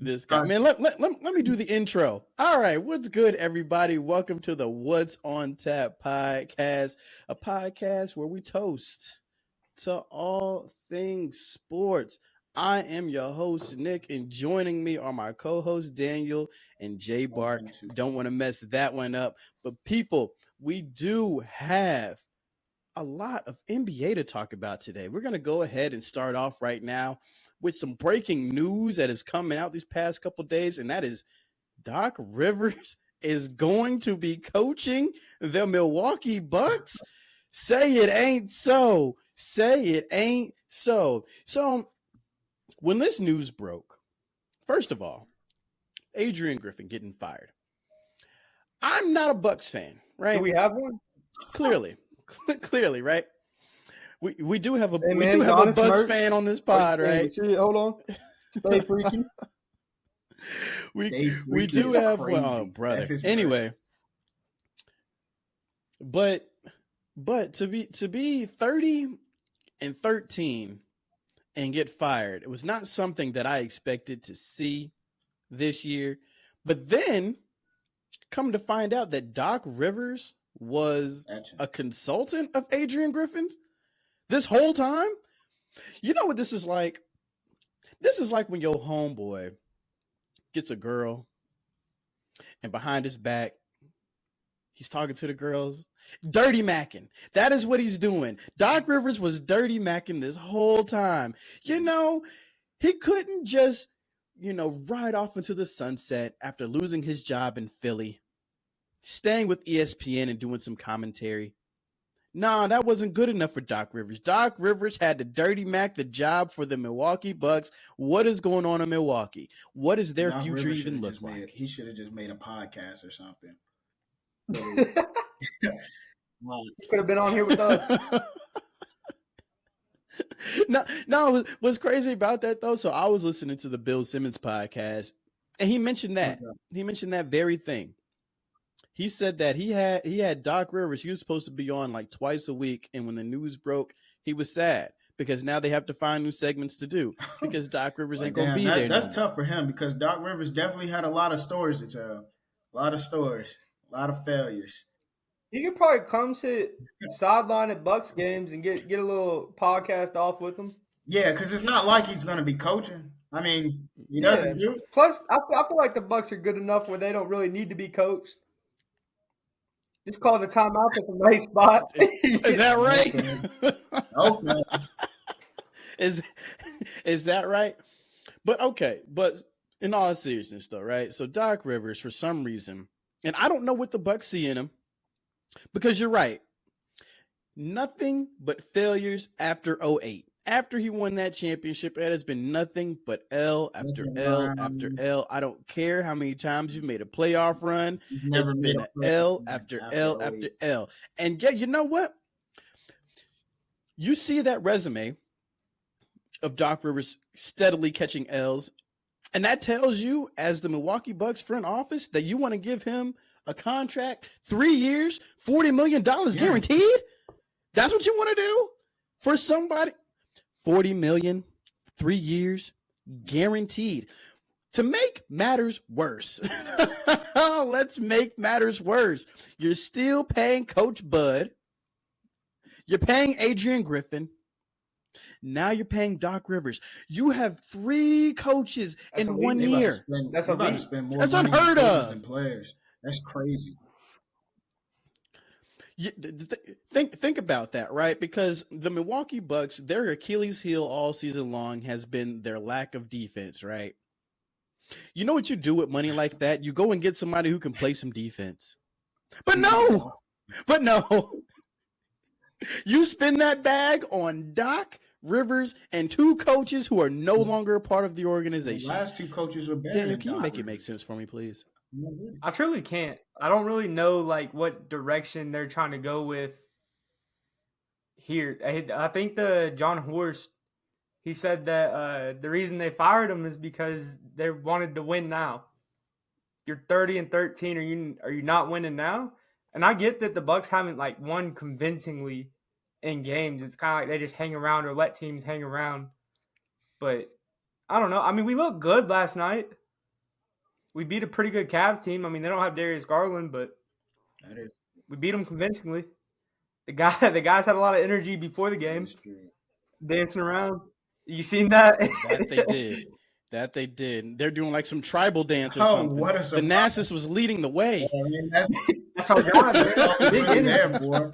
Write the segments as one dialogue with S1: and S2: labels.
S1: This guy, man. Let me do the intro. All right, what's good, everybody? Welcome to the What's on Tap podcast, a podcast where we toast to all things sports. I am your host, Nick, and joining me are my co-hosts, Daniel and Jay Bark. Don't want to mess that one up. But people, we do have a lot of NBA to talk about today. We're going to go ahead and start off right now with some breaking news that is coming out these past couple days, and that is Doc Rivers is going to be coaching the Milwaukee Bucks. Say it ain't so. Say it ain't so. So when this news broke, first of all, Adrian Griffin getting fired. I'm not a Bucks fan, right?
S2: Do we have one?
S1: Clearly, right? We do have a Bucks fan on this pod, right?
S2: Hold on, stay freaky.
S1: we do have one, oh brother. Anyway, but to be 30-13 and get fired, it was not something that I expected to see this year. But then come to find out that Doc Rivers was a consultant of Adrian Griffin's this whole time. You know what this is like? This is like when your homeboy gets a girl and behind his back, he's talking to the girls, dirty macking. That is what he's doing. Doc Rivers was dirty macking this whole time. You know, he couldn't just, ride off into the sunset after losing his job in Philly, staying with ESPN and doing some commentary. Nah, that wasn't good enough for Doc Rivers. Doc Rivers had to dirty mac the job for the Milwaukee Bucks. What is going on in Milwaukee? What does their future even look like?
S3: He should have just made a podcast or something.
S2: He could have been on here with us.
S1: No, what's crazy about that though? So I was listening to the Bill Simmons podcast, and he mentioned that. Okay. He mentioned that very thing. He said that he had Doc Rivers. He was supposed to be on like twice a week, and when the news broke, he was sad because now they have to find new segments to do because Doc Rivers ain't gonna be there.
S3: That's tough for him because Doc Rivers definitely had a lot of stories to tell, a lot of failures.
S2: He could probably come sit sideline at Bucks games and get a little podcast off with them.
S3: Yeah, because it's not like he's going to be coaching. I mean, he doesn't do it.
S2: Plus, I feel like the Bucks are good enough where they don't really need to be coached. Just call the timeout at the right spot.
S1: Is that right?
S3: Okay.
S1: Is that right? But in all seriousness though, right? So Doc Rivers, for some reason, and I don't know what the Bucks see in him, because you're right. Nothing but failures after 2008. After he won that championship, it has been nothing but L after L after L. I don't care how many times you've made a playoff run. It's been an L after L after L. And yeah, you know what? You see that resume of Doc Rivers steadily catching L's, and that tells you, as the Milwaukee Bucks front office, that you want to give him a contract, 3 years, $40 million guaranteed? That's what you want to do for somebody? $40 million, 3 years, guaranteed. To make matters worse, let's make matters worse. You're still paying Coach Bud. You're paying Adrian Griffin. Now you're paying Doc Rivers. You have 3 coaches in 1 year.
S3: That's
S1: unheard of.
S3: Than players. That's crazy.
S1: Think about that, right? Because the Milwaukee Bucks, their Achilles heel all season long has been their lack of defense, right? You know what you do with money like that? You go and get somebody who can play some defense. But no. You spend that bag on Doc Rivers and 2 coaches who are no longer a part of the organization.
S3: The last 2 coaches were better.
S1: Daniel, can you make it make sense for me, please?
S2: I truly can't. I don't really know like what direction they're trying to go with here. I think the John Horst, he said that the reason they fired him is because they wanted to win now. You're 30-13. Are you not winning now? And I get that the Bucks haven't like won convincingly in games. It's kind of like they just hang around or let teams hang around. But I don't know. I mean, we looked good last night. We beat a pretty good Cavs team. I mean, they don't have Darius Garland, but
S3: That is
S2: we beat them convincingly. The guys had a lot of energy before the game,
S3: true.
S2: dancing around. You seen that?
S1: That they did. That they did. They're doing like some tribal dance or
S3: Oh,
S1: something.
S3: what a
S1: The
S3: surprise.
S1: Nasus was leading the way.
S3: I mean, that's
S2: That's our guy.
S3: that's all we're
S2: Big
S3: really
S2: energy.
S3: there for.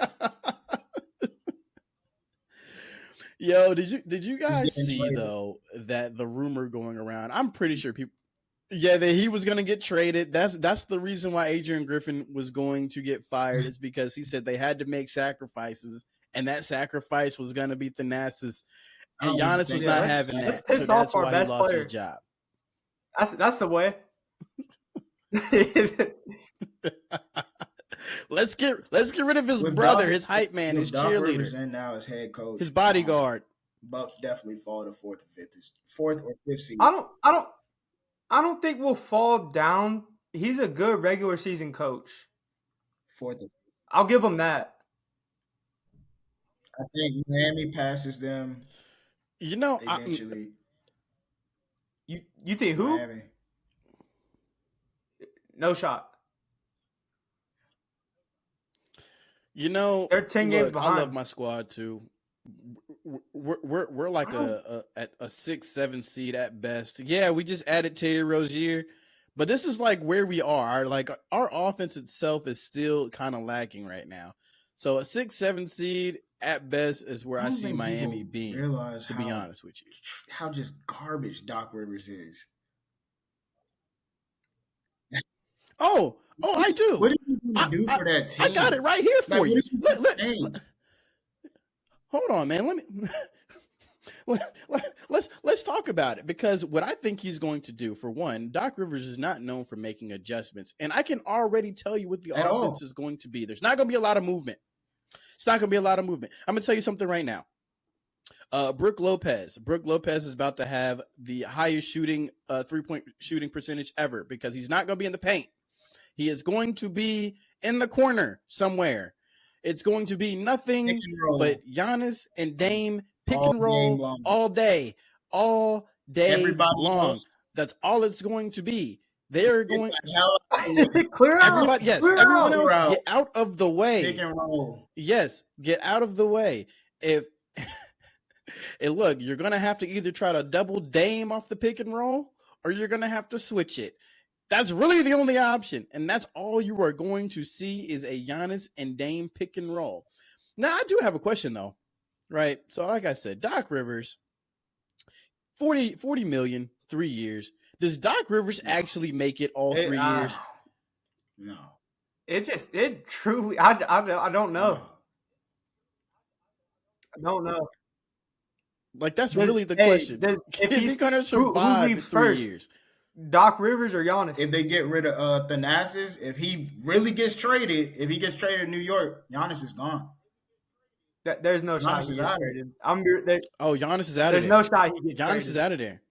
S1: Yo, did you guys
S3: getting
S1: see
S3: traded.
S1: though that the rumor going around? I'm pretty sure people, yeah, that he was going to get traded. That's the reason why Adrian Griffin was going to get fired. Is because he said they had to make sacrifices, and that sacrifice was going to be Thanasis, and
S3: I don't
S1: Giannis
S3: think
S1: was
S3: so.
S1: not
S2: Let's-
S1: having
S2: let's
S1: that.
S2: piss
S1: So
S2: off
S1: that's
S2: our
S1: why he
S2: best
S1: lost
S2: player.
S1: his job.
S2: That's the way.
S1: Let's get rid of his
S3: With
S1: brother,
S3: Doc-
S1: his hype man,
S3: With
S1: his
S3: Doc Rivers
S1: cheerleader,
S3: in now as head coach,
S1: his bodyguard.
S3: Bucks definitely fall to fourth or fifth seed.
S2: I don't think we'll fall down. He's a good regular season coach.
S3: Fourth.
S2: I'll give him that.
S3: I think Miami passes them
S1: You know,
S3: eventually.
S2: You think who?
S3: Miami.
S2: No shot.
S1: you know,
S2: They're 10 games
S1: look, I
S2: behind.
S1: love my squad too. We're like a 6-7 seed at best. Yeah, we just added Terry Rozier, but this is like where we are. Like our offense itself is still kind of lacking right now. So a 6-7 seed at best is where I
S3: don't
S1: see
S3: think
S1: Miami
S3: people
S1: being.
S3: realize
S1: To be honest with you,
S3: how just garbage Doc Rivers is.
S1: oh, I do.
S3: What did you do for that team?
S1: I got it right here for
S3: Like,
S1: you.
S3: what is he saying?
S1: Hold on, man. Let's talk about it, because what I think he's going to do, for one, Doc Rivers is not known for making adjustments, and I can already tell you what the
S3: At all.
S1: offense is going to be. There's not going to be a lot of movement. It's not going to be a lot of movement. I'm going to tell you something right now. Brook Lopez is about to have the highest shooting 3-point shooting percentage ever, because he's not going to be in the paint. He is going to be in the corner somewhere. It's going to be nothing
S3: Pick and roll.
S1: but Giannis and Dame pick
S3: All
S1: and roll
S3: game long.
S1: all day
S3: Everybody
S1: long.
S3: else-
S1: That's all it's going to be. They're going.
S2: Clear out.
S1: Everybody, yes,
S2: Clear
S1: everyone
S2: out.
S1: else,
S3: Out.
S1: get out of the way.
S3: Pick and roll.
S1: Yes, get out of the way. If and look, you're gonna have to either try to double Dame off the pick and roll, or you're gonna have to switch it. That's really the only option, and that's all you are going to see is a Giannis and Dame pick and roll. Now, I do have a question though, right? So, like I said, Doc Rivers, 40 million, 3 years. Does Doc Rivers actually make it all 3 years?
S3: No.
S2: It truly. I don't know.
S3: No.
S2: I don't know.
S1: Like, that's
S2: Does-
S1: really the
S2: hey,
S1: question.
S2: does- if
S1: Is he
S2: he's-
S1: gonna
S2: who
S1: survive
S2: leaves
S1: 3
S2: first?
S1: years?
S2: Doc Rivers or Giannis?
S3: If they get rid of Thanasis, if he really gets traded, if he gets traded to New York, Giannis is gone.
S2: There's no shot
S3: Giannis
S2: he
S3: is
S2: gets
S3: out.
S2: traded.
S1: Oh, Giannis is out of
S2: There's
S1: there.
S2: no shot he gets
S1: Giannis
S2: traded.
S1: is out of there.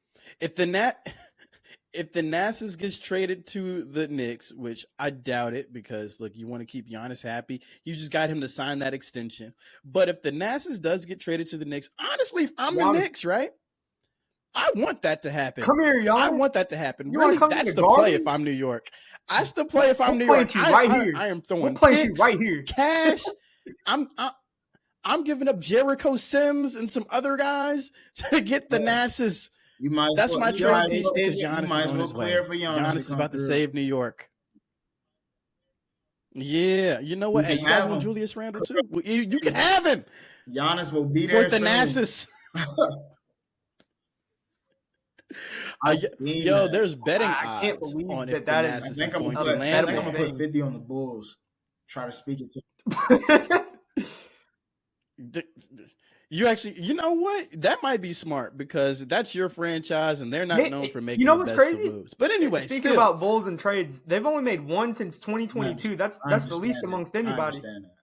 S1: If the Nasus gets traded to the Knicks, which I doubt it, because look, you want to keep Giannis happy, you just got him to sign that extension. But if the Nasus does get traded to the Knicks, honestly, if I'm the
S2: Giannis-
S1: Knicks, right? I want that to happen.
S2: Come here, Giannis.
S1: I want that to happen.
S2: You wanna
S1: Really,
S2: come to
S1: that's
S2: the
S1: the play
S2: Garden?
S1: if I'm New York. That's the play if I'm
S2: We'll
S1: New
S2: plant
S1: York.
S2: you right here.
S1: I am
S2: We'll
S1: throwing
S2: plant you
S1: picks,
S2: right here.
S1: cash. I'm giving up Jericho Sims and some other guys to get the Nasus.
S3: You might.
S1: That's my
S3: you
S1: trade
S3: might
S1: piece,
S3: as well-
S1: because
S3: you
S1: Giannis
S3: might
S1: is
S3: as
S1: on
S3: well
S1: his way.
S3: clear for Giannis
S1: is
S3: come
S1: about to
S3: through.
S1: save New York. Yeah, you know what?
S3: You
S1: Hey,
S3: can
S1: you guys
S3: have
S1: want
S3: him.
S1: Julius Randle too? Well, you can have him
S3: Giannis will be
S1: for
S3: there
S1: the
S3: soon.
S1: Nasus.
S3: I seen
S1: Yo,
S3: that.
S1: there's betting
S2: I can't
S1: odds
S2: believe
S1: on
S2: that
S1: if
S2: that
S1: the
S2: is-
S3: I
S1: Nasus is
S3: think I'm
S1: going
S3: gonna
S1: to
S3: put, I
S1: land
S3: think I'm
S1: there.
S3: gonna put 50 on the Bulls. Try to speak it to.
S1: You actually, you know what? That might be smart, because that's your franchise, and they're not
S2: Hey,
S1: known for
S2: you
S1: making
S2: know
S1: the
S2: what's
S1: best
S2: crazy?
S1: of moves. But anyway,
S2: Speaking
S1: still,
S2: about Bulls and trades, they've only made one since 2022. That's
S3: I
S2: the least
S3: understand
S2: amongst
S3: that. I
S2: anybody.
S3: understand that.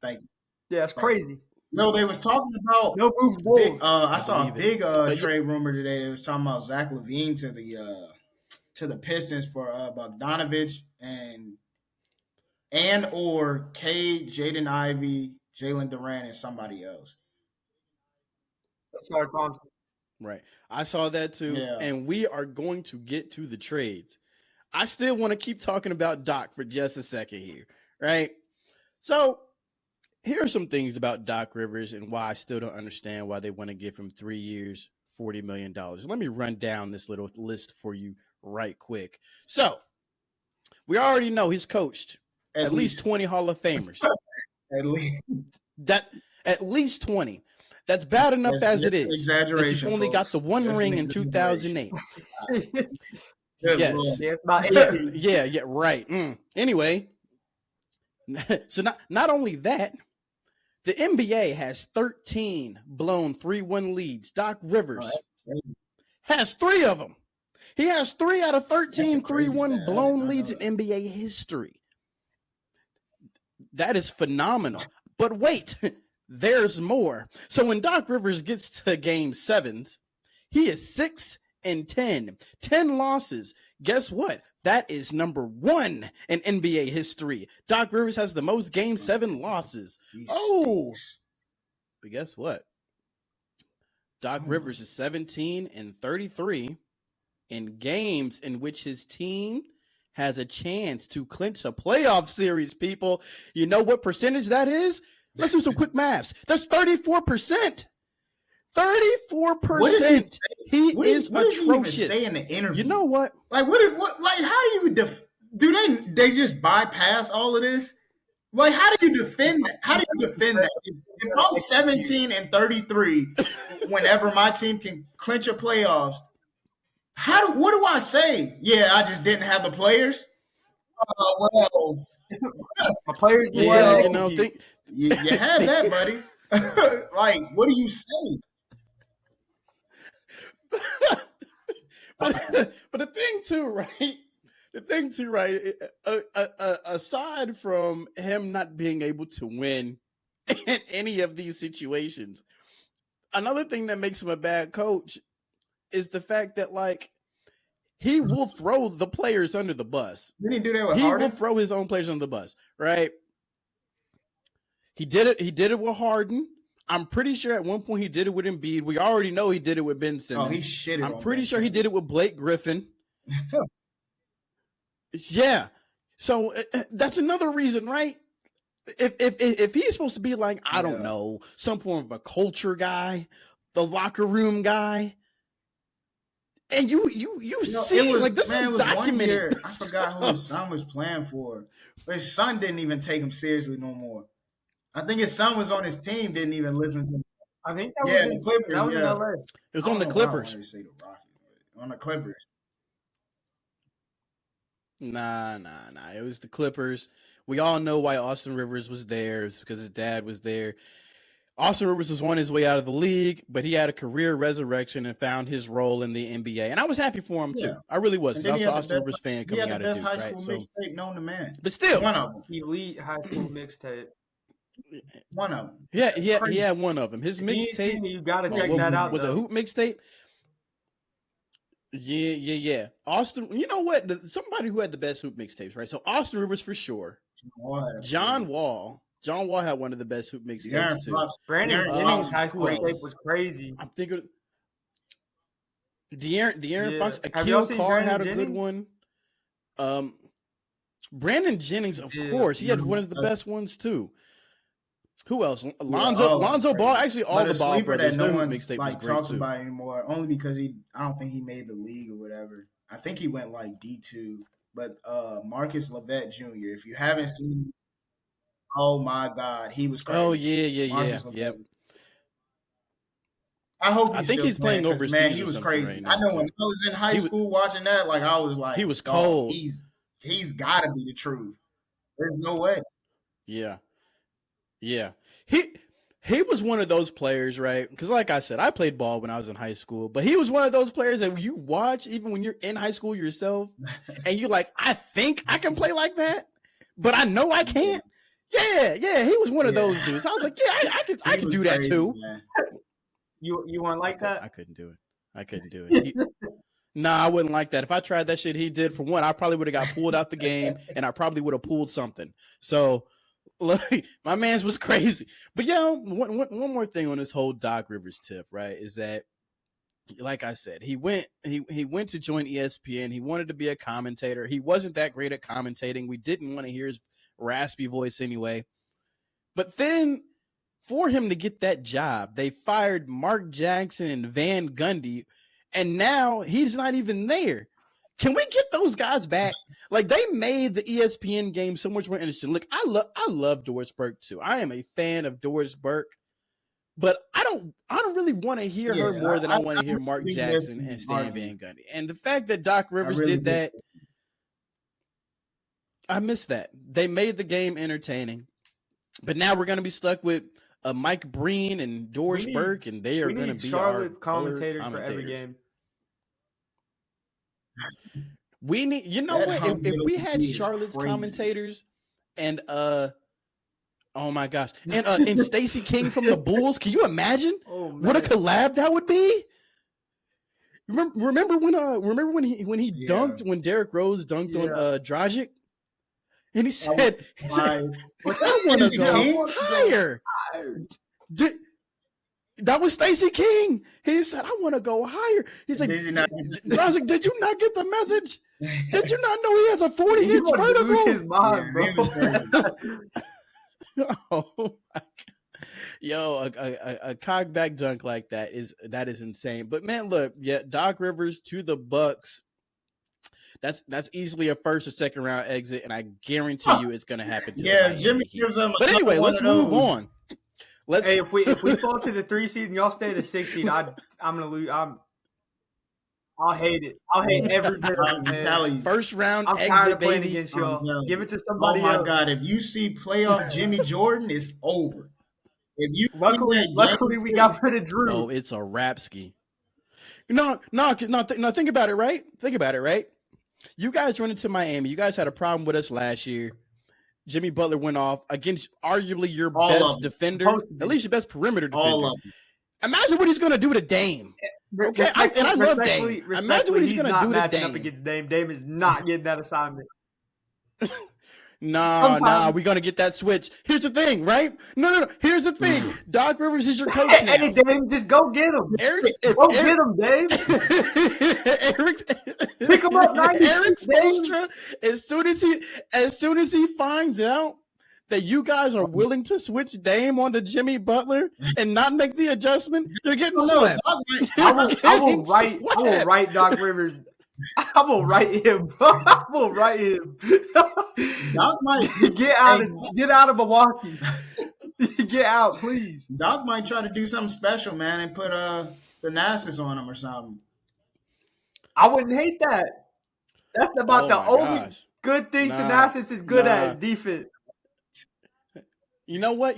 S3: Thank you.
S2: Yeah, it's crazy.
S3: No, they was talking about
S2: No moves, Bulls.
S3: big. I saw a
S1: believe it.
S3: big
S1: But yeah.
S3: trade rumor today. They was talking about Zach LaVine to the Pistons for Bogdanovich and or Cade, Jaden Ivey, Jalen Durant, and somebody else.
S2: Sorry, Thompson.
S1: right. I saw that too,
S3: Yeah.
S1: and we are going to get to the trades. I still want to keep talking about Doc for just a second here, right? So here are some things about Doc Rivers and why I still don't understand why they want to give him 3 years, $40 million. Let me run down this little list for you right quick. So we already know he's coached at least 20 Hall of Famers.
S3: At least.
S1: That at least 20. That's bad enough as it is.
S3: Exaggeration.
S1: You've only got the one ring in 2008. Yes.
S2: Yeah, it's about 80.
S1: Yeah, right. Anyway, so not only that, the NBA has 13 blown 3-1 leads. Doc Rivers has 3 of them. He has 3 out of 13 3-1 blown leads in NBA history. That is phenomenal. But wait, there's more. So when Doc Rivers gets to game 7s, he is 6-10, 10 losses. Guess what? That is number 1 in NBA history. Doc Rivers has the most game 7 losses. But guess what? Doc Rivers is 17-33 in games in which his team has a chance to clinch a playoff series, people. You know what percentage that is? Let's do some quick maths. That's 34%. 34%. He is atrocious.
S3: Say in the interview?
S1: You know what?
S3: Like what? Like how do you they just bypass all of this? Like how do you defend that? How do you defend that? If I'm 17-33, whenever my team can clinch a playoffs, what do I say? Yeah, I just didn't have the players. Well,
S2: the players.
S1: Yeah,
S3: you have that, buddy. Like, what do you say?
S1: but the thing too, right? Aside from him not being able to win in any of these situations, another thing that makes him a bad coach is the fact that, like, he will throw the players under the bus.
S3: Didn't he do that with Harden?
S1: He will throw his own players under the bus, right? He did it with Harden. I'm pretty sure at one point he did it with Embiid. We already know he did it with Ben Simmons.
S3: Oh, he shitted.
S1: I'm pretty sure he did it with Blake Griffin. Yeah. So that's another reason, right? If he's supposed to be like, I don't know, some form of a culture guy, the locker room guy, and you see, like, this is documented.
S3: I forgot who his son was playing for. But his son didn't even take him seriously no more. I think his son was on his team, didn't even listen to him.
S2: I think that was
S3: the Clippers.
S2: That was in LA.
S1: It was on the Clippers.
S3: On the Clippers.
S1: Nah. It was the Clippers. We all know why Austin Rivers was there. It's because his dad was there. Austin Rivers was on his way out of the league, but he had a career resurrection and found his role in the NBA. And I was happy for him, too. I really was, because I was an Austin Rivers fan coming out of Duke.
S3: He had the best high school mixtape known to man.
S1: But still.
S3: One of them.
S2: Elite high school mixtape.
S3: One of them.
S1: Yeah, he had one of them. His mixtape.
S2: You got to check that out.
S1: Was a hoop mixtape? Yeah. Austin, you know what? Somebody who had the best hoop mixtapes, right? So Austin Rivers for sure. John Wall had one of the best hoop mixtapes too.
S2: Brandon Jennings' high school mixtape was crazy.
S1: I'm thinking De'Aaron Fox, Akil Carr had a good one. Brandon Jennings, of course, he had one of the best ones too. Who else? Lonzo Ball. Actually, all the Ball brothers.
S3: That no one
S1: mixtape
S3: like
S1: was great
S3: talks
S1: too.
S3: about anymore. Only because I don't think he made the league or whatever. I think he went like D2. But Marcus Levette Jr. If you haven't seen, oh my God, he was crazy.
S1: Oh yeah. Yep.
S3: I think
S1: he's playing overseas.
S3: Man, he was crazy. Right now, I know when I was in high school watching that, like I was like,
S1: he was cold.
S3: He's got to be the truth. There's no way.
S1: Yeah. He was one of those players, right? Because like I said, I played ball when I was in high school, but he was one of those players that you watch even when you're in high school yourself, and you're like, I think I can play like that, but I know I can't. Yeah. He was one of those dudes. I was like, yeah, I could do that too.
S3: Man.
S2: You weren't like that?
S1: I couldn't do it. Nah, I wouldn't like that. If I tried that shit he did, for one, I probably would have got pulled out the game, and I probably would have pulled something. So, look, my man's was crazy. But one more thing on this whole Doc Rivers tip, right, is that like I said, he went to join ESPN. He wanted to be a commentator. He wasn't that great at commentating. We didn't want to hear his raspy voice anyway. But then for him to get that job, they fired Mark Jackson and Van Gundy, and now he's not even there. Can we get those guys back? Like, they made the ESPN game so much more interesting. Look, I love Doris Burke too. I am a fan of Doris Burke, but I don't really want to hear her more than I want to hear Mark Jackson and Stan Van Gundy. And the fact that Doc Rivers did that, I miss that. They made the game entertaining, but now we're going to be stuck with Mike Breen and Doris Burke, and they are going to be
S2: Charlotte's
S1: our
S2: commentators for every game.
S1: We need, you know what? If we had Charlotte's commentators and oh my gosh, and Stacey King from the Bulls, can you imagine what a collab that would be? Remember when he dunked when Derrick Rose dunked on Dragic, and he said, "I want to go higher." That was Stacey King. He said, "I want to go higher." He's like, Dragic, did you not get the message? Did you not know he has a 40-inch vertical?
S2: Lose his mind, bro.
S1: Oh my God. Yo, a cockback dunk like that is insane. But man, look, Doc Rivers to the Bucks. That's easily a first or second round exit, and I guarantee you it's going to happen.
S3: Jimmy gives them.
S1: But anyway, let's move on.
S2: Hey, if we fall to the 3 seed and y'all stay the 6 seed, I'm gonna lose. I'll hate it. I'll hate every bit of it.
S3: Telling you.
S1: First round
S2: I'm
S1: exit,
S2: tired of playing
S1: baby.
S2: against y'all. Give it to somebody
S3: else. Oh my
S2: else.
S3: God! If you see playoff Jimmy Jordan, it's over. If you
S2: luckily we got rid of Drew.
S1: Oh, it's a rap ski. No. Think about it, right? You guys run into Miami. You guys had a problem with us last year. Jimmy Butler went off against arguably your best defender, at least your best perimeter defender. Imagine what he's going to do to Dame. Okay, I love Dame. Imagine what he's going to do to Dame.
S2: Up against Dame. Dame is not getting that assignment.
S1: Nah, we're going to get that switch. Here's the thing, right? No. Here's the thing. Doc Rivers is your coach now.
S2: Hey, Dame, just go get him. Get him, Dave. Pick him up,
S1: Eric Spoelstra, as soon as he finds out that you guys are willing to switch Dame onto Jimmy Butler and not make the adjustment, you're getting swept.
S2: I will write Doc Rivers. I will write him.
S3: Doc might
S2: get out of Milwaukee. Get out, please.
S3: Doc might try to do something special, man, and put the Nassus on him or something.
S2: I wouldn't hate that. That's about the only good thing Thanasis is good at, defense.
S1: You know what?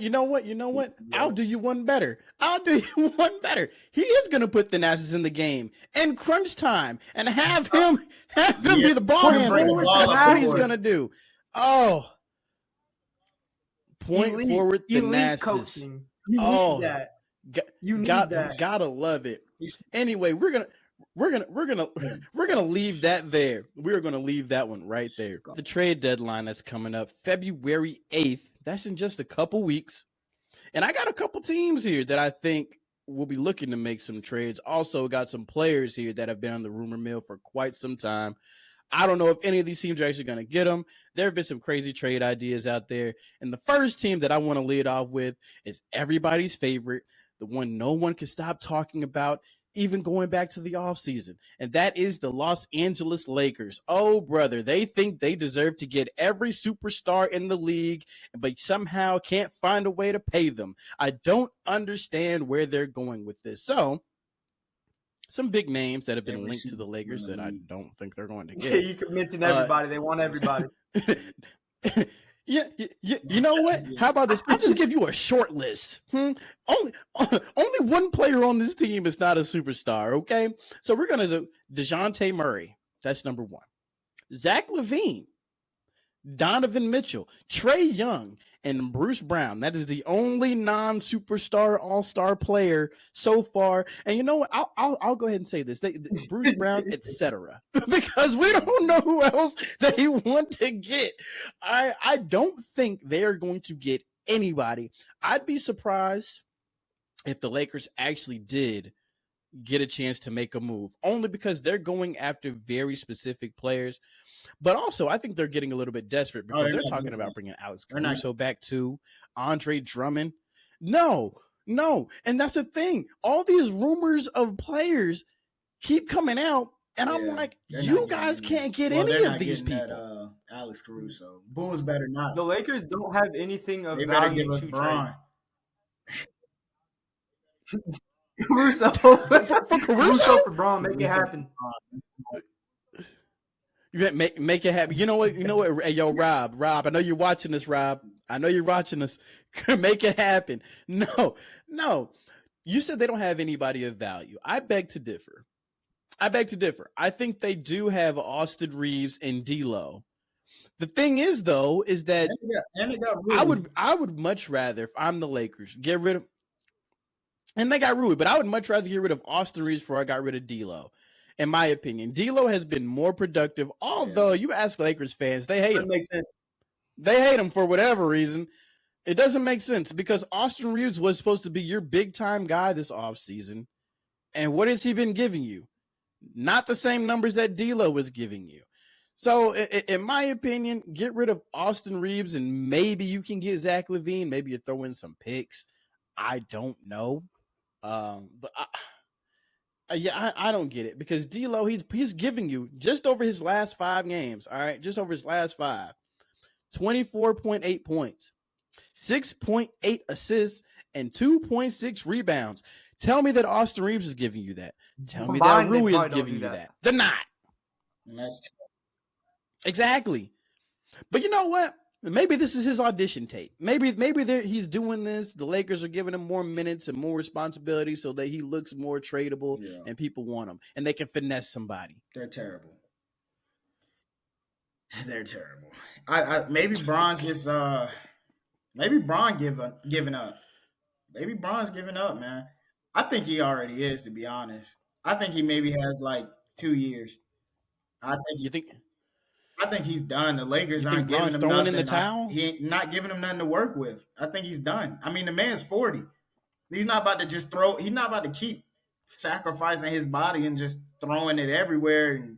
S1: I'll do you one better. He is going to put Thanasis in the game in crunch time and have him be the ball handler. That's what he's going to do. Oh, point forward Thanasis. You need that. Gotta love it. Anyway, we're gonna leave that there. We're gonna leave that one right there. The trade deadline that's coming up February 8th. That's in just a couple weeks. And I got a couple teams here that I think will be looking to make some trades. Also got some players here that have been on the rumor mill for quite some time. I don't know if any of these teams are actually going to get them. There have been some crazy trade ideas out there. And the first team that I want to lead off with is everybody's favorite, the one no one can stop talking about, even going back to the offseason. And that is the Los Angeles Lakers. Oh, brother, they think they deserve to get every superstar in the league, but somehow can't find a way to pay them. I don't understand where they're going with this. So, some big names that have been linked to the Lakers that I don't think they're going to get.
S2: Yeah, you can mention everybody. They want everybody.
S1: Yeah, you know what? How about this? I'll just give you a short list. Only one player on this team is not a superstar, okay? So we're going to do DeJounte Murray. That's number one. Zach LaVine, Donovan Mitchell, Trae Young, and Bruce Brown. That is the only non-superstar all-star player so far. And you know what? I'll go ahead and say this. Bruce Brown, etc. Because we don't know who else they want to get. I don't think they are going to get anybody. I'd be surprised if the Lakers actually did get a chance to make a move, only because they're going after very specific players. But also, I think they're getting a little bit desperate because they're talking about bringing Alex Caruso back too, Andre Drummond. No. And that's the thing. All these rumors of players keep coming out, and I'm like, you guys can't get any of these people.
S3: Alex Caruso. Bulls better not.
S2: The Lakers don't have anything of
S3: They better
S2: value
S3: give us
S2: to
S3: Braun.
S2: Caruso.
S1: For Caruso?
S2: Caruso for Braun. Make it happen.
S1: Make it happen. You know what? Hey, yo, Rob, I know you're watching this, Rob. I know you're watching this. Make it happen. No. You said they don't have anybody of value. I beg to differ. I think they do have Austin Reeves and D'Lo. The thing is, though, is that I would much rather, if I'm the Lakers, get rid of, and they got Rui, but I would much rather get rid of Austin Reeves before I got rid of D'Lo. In my opinion, D'Lo has been more productive. Although you ask Lakers fans, they hate him. They hate him for whatever reason. It doesn't make sense because Austin Reeves was supposed to be your big time guy this offseason. And what has he been giving you? Not the same numbers that D'Lo was giving you. So, in my opinion, get rid of Austin Reeves and maybe you can get Zach LaVine. Maybe you throw in some picks. I don't know. But I don't get it because D'Lo, he's giving you just over his last 5 games. All right. Just over his last 5, 24.8 points, 6.8 assists, and 2.6 rebounds. Tell me that Austin Reeves is giving you that. Tell me that Rui is giving you that. They're not. Exactly. But you know what? Maybe this is his audition tape. Maybe he's doing this. The Lakers are giving him more minutes and more responsibility so that he looks more tradable and people want him and they can finesse somebody.
S3: They're terrible. They're terrible. Maybe Braun's just maybe Braun giving up. Maybe Braun's giving up, man. I think he already is, to be honest. I think he maybe has like 2 years. I think he's done. The Lakers aren't giving him nothing.
S1: In the towel?
S3: He ain't not giving him nothing to work with. I think he's done. I mean, the man's 40. He's not about to just throw. He's not about to keep sacrificing his body and just throwing it everywhere. And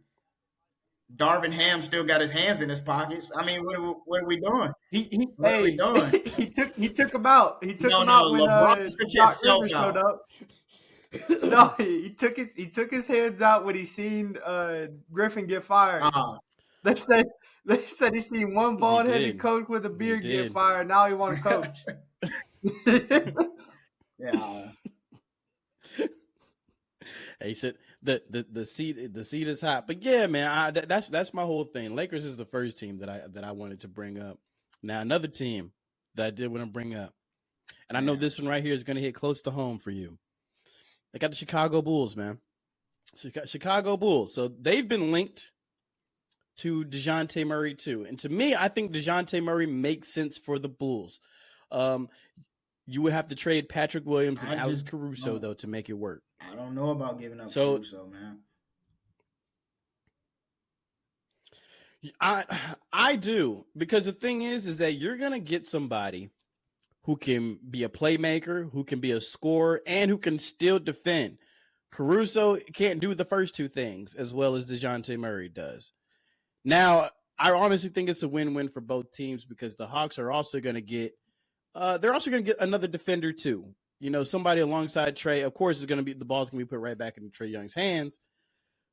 S3: Darvin Ham still got his hands in his pockets. I mean, what are we doing?
S2: What are we doing? He took him out. He took him out when Doc Rivers showed up. No, he took his hands out when he seen Griffin get fired. They said he seen one bald-headed coach with a beard get fired. Now he want to coach.
S3: Yeah.
S1: He said the seat is hot, but yeah, man, that's my whole thing. Lakers is the first team that I wanted to bring up. Now another team that I did want to bring up, and I know this one right here is going to hit close to home for you. They got the Chicago Bulls, man. Chicago Bulls. So they've been linked to DeJounte Murray too, and to me, I think DeJounte Murray makes sense for the Bulls. You would have to trade Patrick Williams and Alex Caruso though to make it work.
S3: I don't know about giving up Caruso, man.
S1: I do, because the thing is that you're gonna get somebody who can be a playmaker, who can be a scorer, and who can still defend. Caruso can't do the first 2 things as well as DeJounte Murray does. Now, I honestly think it's a win-win for both teams because the Hawks are also going to get another defender too. You know, somebody alongside Trey. Of course, the ball's going to be put right back into Trey Young's hands,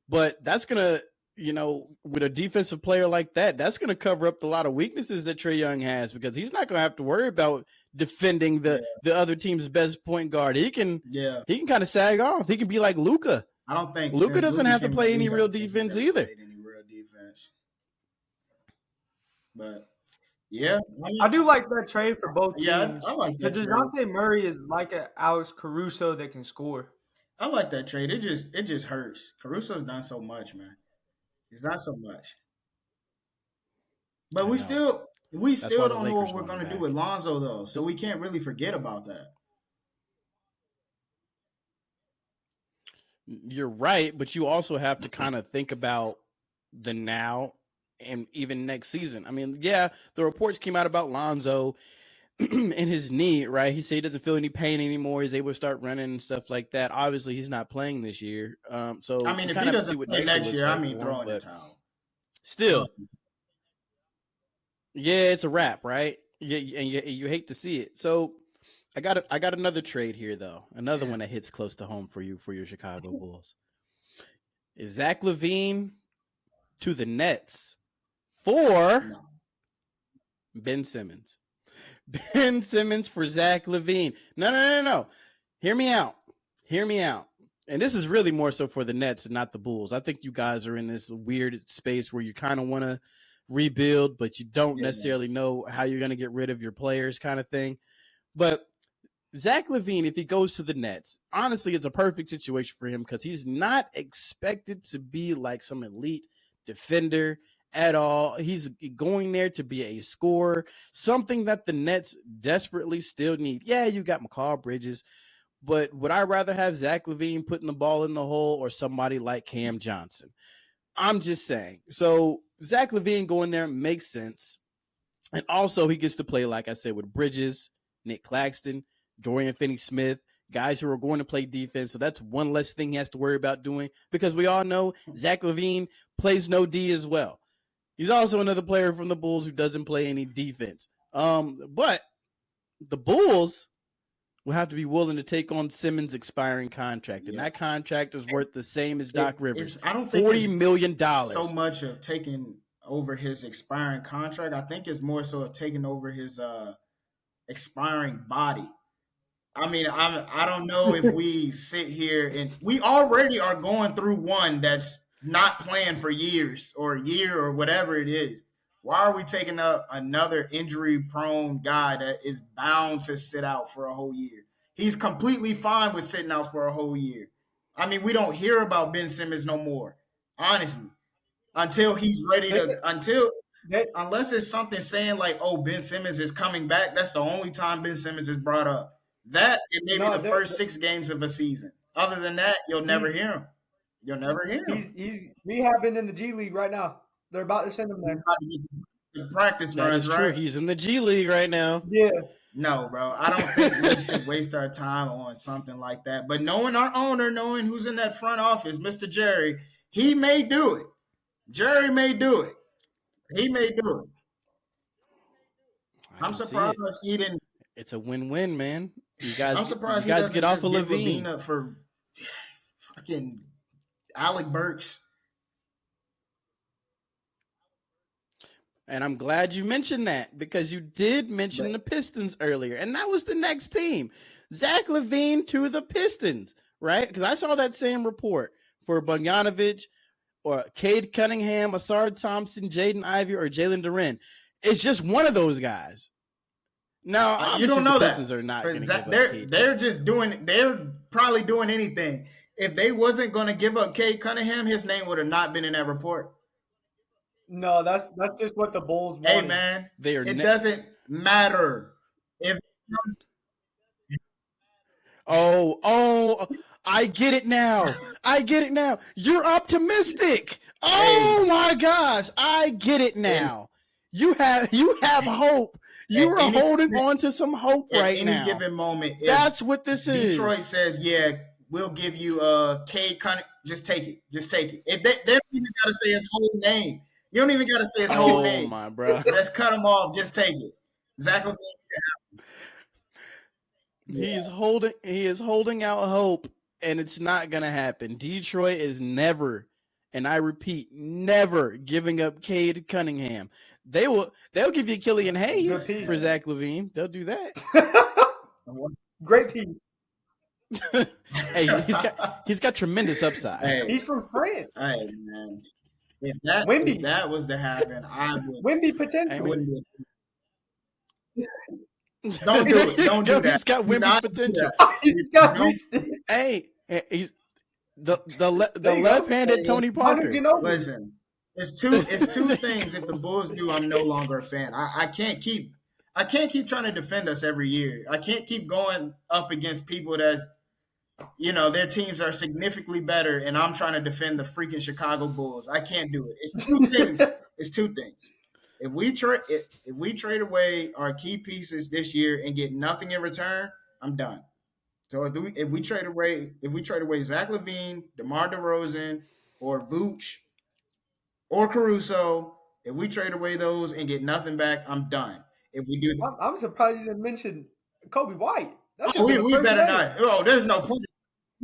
S1: but that's going to, you know, with a defensive player like that, that's going to cover up a lot of weaknesses that Trey Young has because he's not going to have to worry about defending the other team's best point guard. He can kind of sag off. He can be like Luka.
S3: I don't think
S1: Luka doesn't have to play any real defense either.
S3: But yeah,
S2: I do like that trade for both teams.
S3: Yeah, I like that.
S2: DeJounte Murray is like an Alex Caruso that can score.
S3: I like that trade. It just hurts. Caruso's done so much, man. He's done so much. But we still don't know what we're going to do with Lonzo though, so we can't really forget about that.
S1: You're right, but you also have to kind of think about the now and even next season. I mean, yeah, the reports came out about Lonzo. in his knee, right? He said he doesn't feel any pain anymore. He's able to start running and stuff like that. Obviously, he's not playing this year. So
S3: I mean,
S1: we
S3: if
S1: kind
S3: he
S1: of have to see
S3: doesn't
S1: what
S3: play
S1: next year
S3: next
S1: looks
S3: year, I
S1: like
S3: mean,
S1: for
S3: throw
S1: him.
S3: in the
S1: But
S3: towel.
S1: still, yeah, it's a wrap, right? Yeah, and you hate to see it. So I got another trade here though. Another one that hits close to home for you for your Chicago Bulls. Is Zach LaVine to the Nets for
S3: No.
S1: Ben Simmons. Ben Simmons for Zach LaVine. No. Hear me out. And this is really more so for the Nets and not the Bulls. I think you guys are in this weird space where you kind of want to rebuild, but you don't necessarily know how you're going to get rid of your players kind of thing. But Zach LaVine, if he goes to the Nets, honestly, it's a perfect situation for him because he's not expected to be like some elite defender at all. He's going there to be a scorer, something that the Nets desperately still need. Yeah, you got McCall Bridges, but would I rather have Zach LaVine putting the ball in the hole or somebody like Cam Johnson? I'm just saying. So Zach LaVine going there makes sense. And also he gets to play, like I said, with Bridges, Nick Claxton, Dorian Finney-Smith, guys who are going to play defense. So that's one less thing he has to worry about doing because we all know Zach LaVine plays no D as well. He's also another player from the Bulls who doesn't play any defense. But the Bulls will have to be willing to take on Simmons' expiring contract. And that contract is worth the same as Doc Rivers.
S3: I don't think
S1: $40 million.
S3: So much of taking over his expiring contract. I think it's more so of taking over his expiring body. I mean, I don't know if we sit here and we already are going through one that's not playing for years or a year or whatever it is. Why are we taking up another injury-prone guy that is bound to sit out for a whole year? He's completely fine with sitting out for a whole year. I mean, we don't hear about Ben Simmons no more, honestly, until he's ready to unless it's something saying like, oh, Ben Simmons is coming back. That's the only time Ben Simmons is brought up. That and maybe the first 6 games of a season. Other than that, you'll never hear him. You'll never hear him.
S2: He's rehabbing in the G League right now. They're about to send him there.
S3: The practice
S1: That
S3: runs,
S1: is true.
S3: right?
S1: He's in the G League right now.
S2: Yeah.
S3: No, bro. I don't think we should waste our time on something like that. But knowing our owner, knowing who's in that front office, Mr. Jerry, he may do it. Jerry may do it. He may do it. I'm surprised he didn't.
S1: It's a win-win, man. You guys,
S3: I'm surprised
S1: you guys
S3: he
S1: get
S3: doesn't
S1: off of
S3: just give
S1: LaVine.
S3: up for fucking Alec Burks.
S1: And I'm glad you mentioned that because you did mention the Pistons earlier. And that was the next team. Zach LaVine to the Pistons, right? Because I saw that same report for Bogdanovic or Cade Cunningham, Asard Thompson, Jaden Ivey, or Jalen Duren. It's just one of those guys. Now,
S3: you don't know
S1: the
S3: that.
S1: Pistons are not going to give up Cade.
S3: They're just doing. They're probably doing anything. If they wasn't going to give up Cade Cunningham, his name would have not been in that report.
S2: No, that's just what the Bulls want.
S3: Hey man, it doesn't matter. If
S1: I get it now. You're optimistic. Oh my gosh, I get it now. You have hope. You are holding on to some hope right now.
S3: At any given moment,
S1: that's what this is.
S3: Detroit says, "Yeah, we'll give you Cade Cunningham. Just take it. If they don't even got to say his whole name. You don't even got to say his whole name.
S1: My bro.
S3: Let's cut him off. Just take it. Zach LaVine.
S1: He is holding out hope, and it's not gonna happen. Detroit is never, and I repeat, never giving up Cade Cunningham. They'll give you Killian Hayes for Zach LaVine. They'll do that.
S2: Great piece.
S1: Hey, he's got tremendous upside.
S2: Hey, he's from France.
S3: Hey man. If that was to happen, I would.
S2: Wimby potential.
S3: Don't do it. Don't do that.
S1: He's got Wimby potential.
S2: He's got
S1: Hey, he's the left-handed Tony Parker.
S3: Listen, it's two things. If the Bulls do, I'm no longer a fan. I can't keep trying to defend us every year. I can't keep going up against people that's, their teams are significantly better, and I'm trying to defend the freaking Chicago Bulls. I can't do it. It's two things. If we trade away our key pieces this year and get nothing in return, I'm done. So if we trade away Zach LaVine, DeMar DeRozan, or Vooch or Caruso, if we trade away those and get nothing back, I'm done. If we do that,
S2: I'm surprised you didn't mention Kobe White. That should
S3: oh,
S2: be the
S3: we
S2: first
S3: better
S2: name.
S3: not. Oh, there's no point.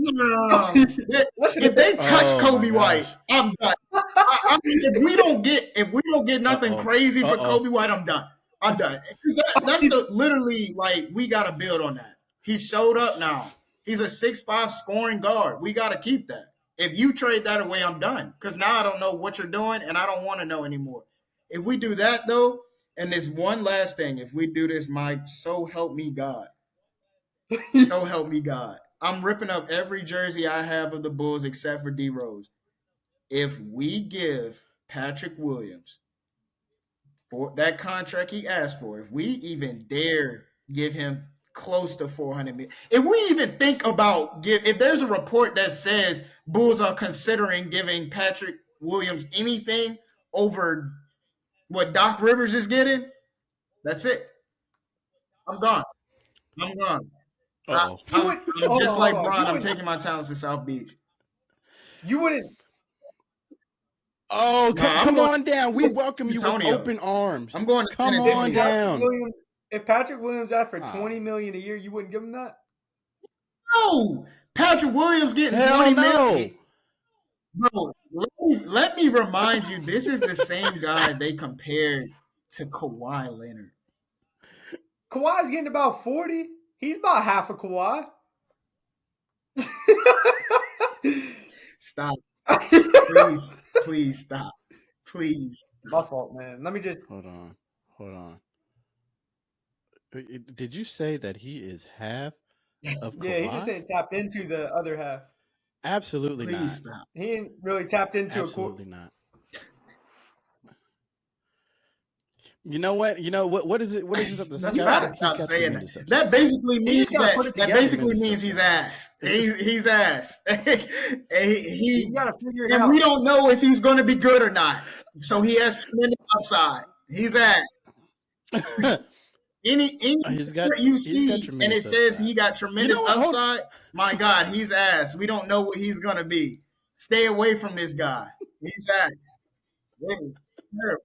S3: No. If they touch
S1: Oh,
S3: Kobe
S1: my
S3: White,
S1: gosh.
S3: I'm done. I mean, if we don't get nothing
S1: Uh-oh.
S3: crazy for
S1: Uh-oh.
S3: Kobe White, I'm done. I'm done. That's literally like we got to build on that. He showed up now. He's a 6'5" scoring guard. We got to keep that. If you trade that away, I'm done. Because now I don't know what you're doing, and I don't want to know anymore. If we do that, though, and this one last thing, if we do this, Mike, so help me God. So help me God. I'm ripping up every jersey I have of the Bulls except for D Rose. If we give Patrick Williams for that contract he asked for, if we even dare give him close to $400 million, if we even think about if there's a report that says Bulls are considering giving Patrick Williams anything over what Doc Rivers is getting, that's it. I'm gone. I'm gone.
S1: Uh-oh.
S3: I'm just like Bron. I'm taking my talents to South Beach.
S2: You wouldn't.
S1: Oh,
S3: Nah,
S1: come on down. We welcome you with
S3: Antonio.
S1: open arms.
S3: I'm going to
S1: Come
S3: San
S1: on
S3: Antonio.
S1: down.
S2: If Patrick Williams asked for
S1: Oh.
S2: $20 million a year, you wouldn't give him that?
S3: No, Patrick Williams getting
S1: Hell
S3: $20
S1: no.
S3: million. Bro, let me remind you, this is the same guy they compared to Kawhi Leonard.
S2: Kawhi's getting about 40. He's about half of Kawhi.
S3: Stop. Please stop. Please.
S2: My fault, man. Let me just.
S1: Hold on. Did you say that he is half of Kawhi?
S2: Yeah, he just ain't tapped into the other half.
S1: Absolutely
S3: Please
S1: not.
S3: stop.
S2: He ain't really tapped into
S1: Absolutely not. You know what? What is it? What is it that the
S3: You
S1: Scouts
S3: gotta
S1: he's
S3: stop
S1: got
S3: saying
S1: tremendous
S3: that.
S1: upside.
S3: That basically means
S2: just gotta put it together.
S3: he's ass. He's ass.
S2: You got to figure it
S3: And
S2: out.
S3: we don't know if he's going to be good or not. So he has tremendous upside. He's ass. Any
S1: He's got-
S3: report you
S1: he's
S3: see
S1: got
S3: and it
S1: tremendous
S3: says
S1: upside.
S3: he got tremendous
S1: You know what? Hold-
S3: upside, my God, he's ass. We don't know what he's going to be. Stay away from this guy. He's ass. Really. Terrible.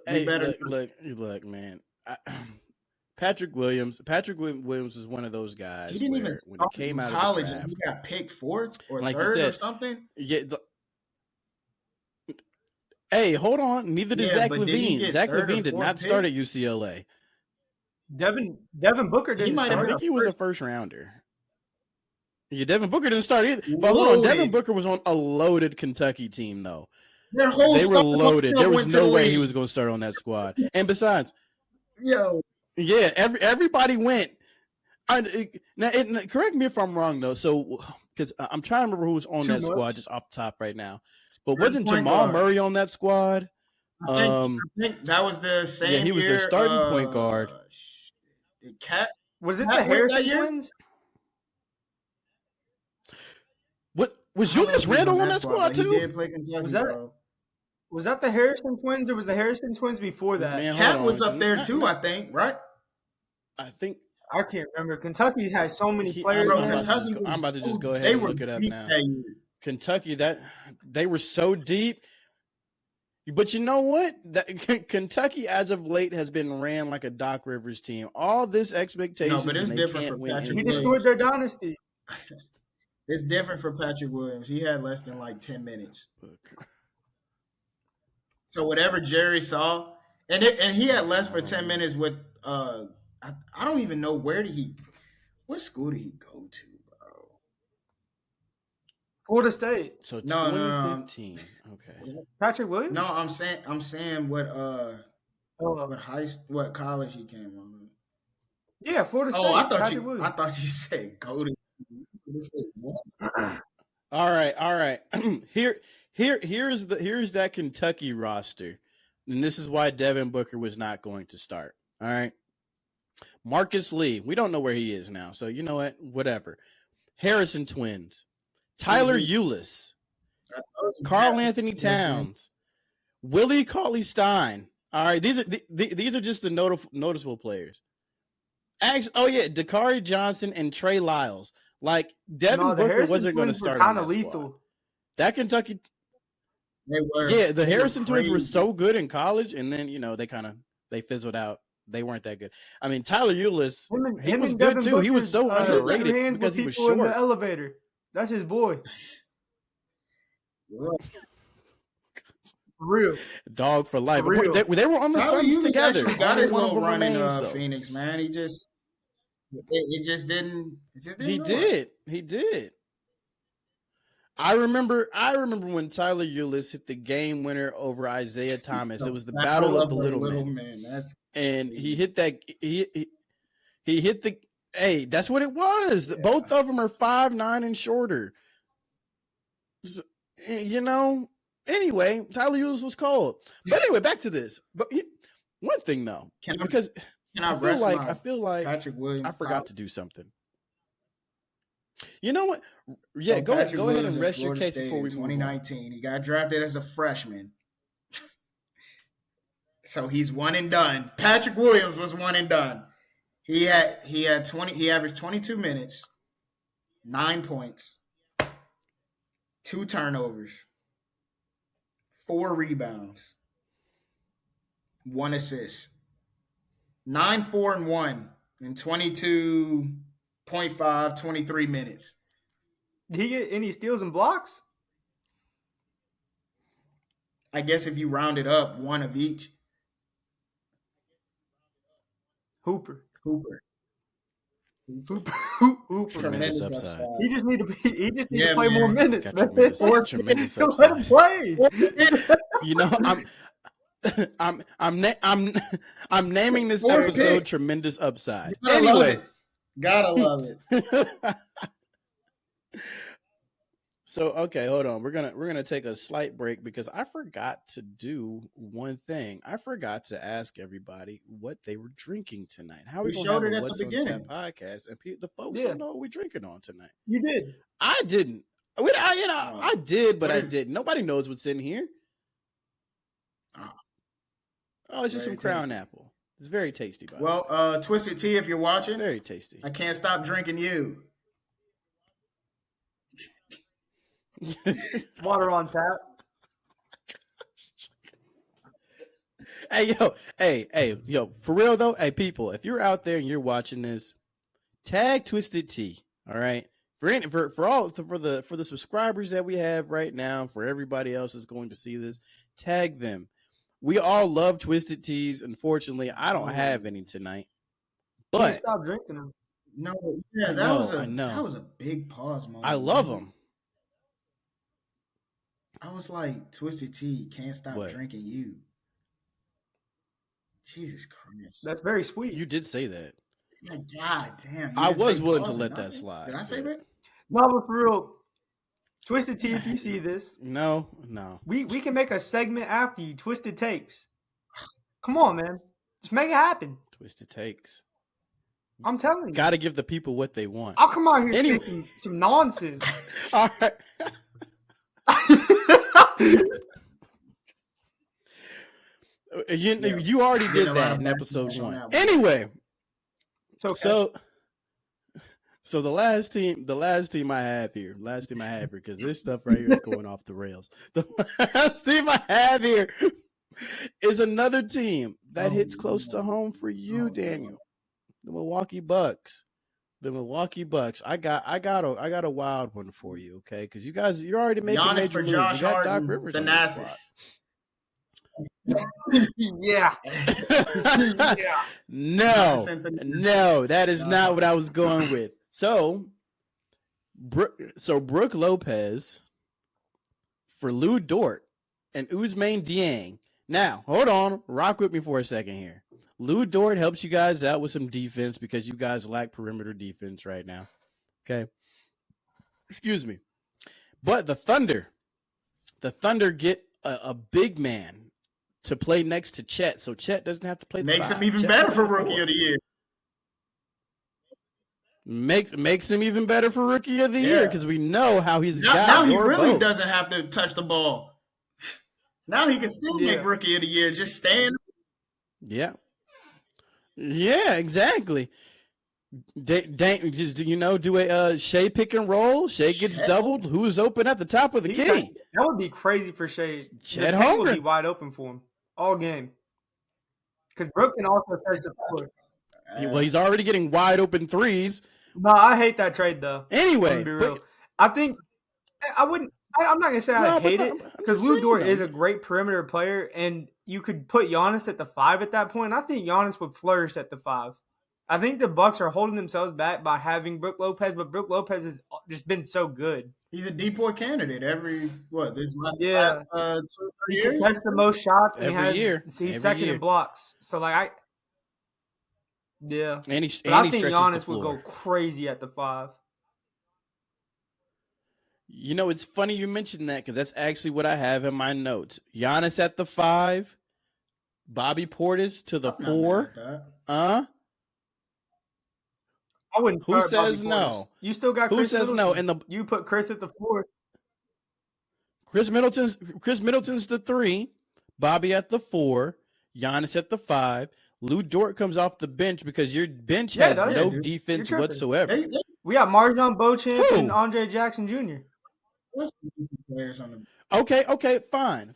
S1: Hey,
S3: better-
S1: look, man. Patrick Williams is one of those guys.
S3: He didn't even
S1: when
S3: start
S1: it came
S3: in
S1: out
S3: college
S1: of the
S3: and
S1: draft,
S3: he got picked fourth or
S1: Like you
S3: third or
S1: said,
S3: something.
S1: yeah. Hey, hold on. Neither did
S3: Yeah,
S1: Zach
S3: but did he
S1: LaVine.
S3: get
S1: Zach
S3: third or
S1: LaVine did
S3: fourth
S1: not
S3: pick?
S1: start at UCLA.
S2: Devin Booker didn't
S3: might have
S1: I
S2: start.
S3: been
S1: think he was a first rounder. Yeah, Devin Booker didn't start either. But hold on,
S3: Loaded.
S1: Devin Booker was on a loaded Kentucky team, though.
S3: Their whole
S1: They were
S3: starting
S1: loaded.
S3: lineup
S1: There was
S3: went to
S1: no
S3: the
S1: way he
S3: league.
S1: was going to start on that squad. And besides,
S3: Yo,
S1: yeah, everybody went. Correct me if I'm wrong, though. So, because I'm trying to remember who was on
S2: Too
S1: that
S2: much.
S1: squad just off the top right now. But
S3: Third
S1: wasn't
S3: point
S1: Jamal
S3: guard.
S1: Murray on that squad?
S3: I think that was the same.
S1: Yeah, he was their
S3: year,
S1: starting point guard.
S3: Cat.
S2: Was it
S3: Pat
S2: the
S3: went
S2: Harrison
S3: that year?
S2: twins?
S1: What was
S3: I don't know
S1: Julius
S3: if he was
S1: Randle on that squad
S3: but He
S1: too?
S3: did play Kentucky,
S2: Was that-
S3: bro.
S2: Was that the Harrison twins, or was the Harrison twins before that?
S1: Man,
S3: Cat
S1: hold
S3: was
S1: on.
S3: up there
S1: Not-
S3: too,
S1: not-
S3: I think, right?
S1: I think
S2: I can't remember. Kentucky has so many
S1: He-
S2: players.
S1: I'm
S3: Bro,
S1: about to
S2: man.
S1: just
S3: Kentucky
S1: go- I'm
S3: was
S1: about to just
S3: so-
S1: go ahead
S3: they
S1: and
S3: were
S1: look it up
S3: deep
S1: now.
S3: that year.
S1: Kentucky, that they were so deep. But you know what? Kentucky, as of late, has been ran like a Doc Rivers team. All this expectations,
S3: No, but it's
S1: and they
S3: different
S1: can't
S3: for
S1: win.
S3: Patrick
S2: He
S1: anything.
S2: destroyed their dynasty.
S3: It's different for Patrick Williams. He had less than like 10 minutes. So whatever Jerry saw, and he had less for 10 minutes with I don't even know what school did he go to, bro?
S2: Florida State.
S1: So
S3: No,
S1: 2015. Okay.
S2: Patrick Williams.
S3: No, I'm saying what
S2: Oh,
S3: what college he came on.
S2: yeah, Florida State.
S3: Oh, I thought
S2: Patrick Williams.
S3: said go to. You said what?
S1: All right. Here's that Kentucky roster, and this is why Devin Booker was not going to start. All right, Marcus Lee. We don't know where he is now, so you know what? Whatever. Harrison twins, Tyler Eulis, Carl Anthony Towns, Willie Cauley-Stein. All right, these are just the noticeable players. Actually, oh yeah, Dakari Johnson and Trey Lyles. Like Devin Booker wasn't going to start on that lethal squad. That Kentucky,
S3: they were.
S1: Yeah, the Harrison twins were so good in college, and then they fizzled out. They weren't that good. I mean, Tyler Ulis, he was good too. He was so underrated because he was short.
S2: In the elevator. That's his boy. For real.
S1: Dog for life. For real. They were on the Suns together.
S3: He got his little run in Phoenix, man. It just didn't.
S1: He did. I remember when Tyler Ulis hit the game winner over Isaiah Thomas. It was the battle of the little men. And he hit that. He hit the. Hey, that's what it was. Yeah. Both of them are 5'9" and shorter. So, Anyway, Tyler Ulis was cold. But anyway, back to this. But one thing though, I feel like
S3: Patrick Williams,
S1: I forgot to do something. You know what? Yeah, so go ahead and rest your case before we
S3: 2019. He got drafted as a freshman. So he's one and done. Patrick Williams was one and done. He averaged 22 minutes, 9 points, 2 turnovers, 4 rebounds, 1 assist. 9, 4, and 1 in 22.5, 23 minutes.
S2: Did he get any steals and blocks?
S3: I guess if you round it up, 1 of each.
S2: Hooper.
S1: Tremendous upside.
S2: He just need to play more minutes.
S1: Tremendous upside.
S2: Let him play.
S1: I'm naming this episode "Tremendous Upside."
S3: Gotta love it.
S1: So okay, hold on. We're gonna take a slight break because I forgot to do one thing. I forgot to ask everybody what they were drinking tonight. How we gonna have a What's on Tap podcast and the folks don't know what we're drinking on tonight.
S2: You did.
S1: I didn't. I did, but I didn't. Nobody knows what's in here. Oh, it's just some Crown Apple. It's very tasty.
S3: Twisted Tea, if you're watching,
S1: very tasty.
S3: I can't stop drinking you.
S2: Water on tap.
S1: Hey, for real though, hey people, if you're out there and you're watching this, tag Twisted Tea. All right, for the subscribers that we have right now, for everybody else that's going to see this, tag them. We all love Twisted Teas. Unfortunately, I don't have any tonight. But
S2: stop drinking them.
S3: No, yeah, that was a big pause moment.
S1: I love them.
S3: I was like, Twisted Tea, can't stop drinking you. Jesus Christ.
S2: That's very sweet.
S1: You did say that.
S3: God damn.
S1: I was willing to let that slide.
S3: Did I say that?
S2: No, but for real, Twisted Tea, if you see this.
S1: No.
S2: We can make a segment after you, Twisted Takes. Come on, man. Just make it happen.
S1: Twisted Takes.
S2: I'm telling you.
S1: Got to give the people what they want.
S2: I'll come out here speaking some nonsense.
S1: All right. You already did that in episode 1. Anyway, so the last team I have here, because this stuff right here is going off the rails. The last team I have here is another team that hits close to home for you, Daniel. The Milwaukee Bucks. I got a wild one for you, okay? Because you're already making
S3: Giannis for Josh Harden,
S1: Doc Rivers
S3: the Nassus.
S2: Yeah.
S1: No, that is not what I was going with. So Brooke Lopez for Lou Dort and Ousmane Dieng. Now, hold on. Rock with me for a second here. Lou Dort helps you guys out with some defense because you guys lack perimeter defense right now. Okay. Excuse me. But the Thunder get a big man to play next to Chet, so Chet doesn't have to play the
S3: Makes
S1: five.
S3: him even better for Rookie of the Year.
S1: Makes him even better for Rookie of the Year because we know how he's
S3: now he really doesn't have to touch the ball. Now he can still make Rookie of the Year. Just stand.
S1: Yeah. Yeah, exactly. Just do a Shea pick and roll. Shea gets doubled. Who's open at the top of the key?
S2: That would be crazy for Shea.
S1: Chet
S2: the paint would
S1: Holmgren
S2: be wide open for him all game. Because Brook can also touch the floor.
S1: Well, he's already getting wide open threes.
S2: No, I hate that trade though.
S1: Anyway,
S2: be real. I think I wouldn't. I'm not gonna say I hate it because Lou Dort is a great perimeter player, and you could put Giannis at the 5 at that point. I think Giannis would flourish at the 5. I think the Bucks are holding themselves back by having Brook Lopez, but Brook Lopez has just been so good.
S3: He's a depoy candidate every this last 2 or 3
S2: years. He touched the most shots
S1: every year.
S2: He's second in blocks. So I think
S1: Giannis
S2: would go crazy at the 5.
S1: It's funny you mentioned that because that's actually what I have in my notes. Giannis at the 5, Bobby Portis to the 4.
S2: I wouldn't.
S1: Who says no?
S2: You still got Chris
S1: Middleton.
S2: No? And you put Chris at the 4.
S1: Chris Middleton's the 3, Bobby at the 4, Giannis at the 5. Lou Dort comes off the bench because your bench has no defense whatsoever.
S2: We got Marjon Beauchamp and Andre Jackson Jr.
S1: Okay, fine.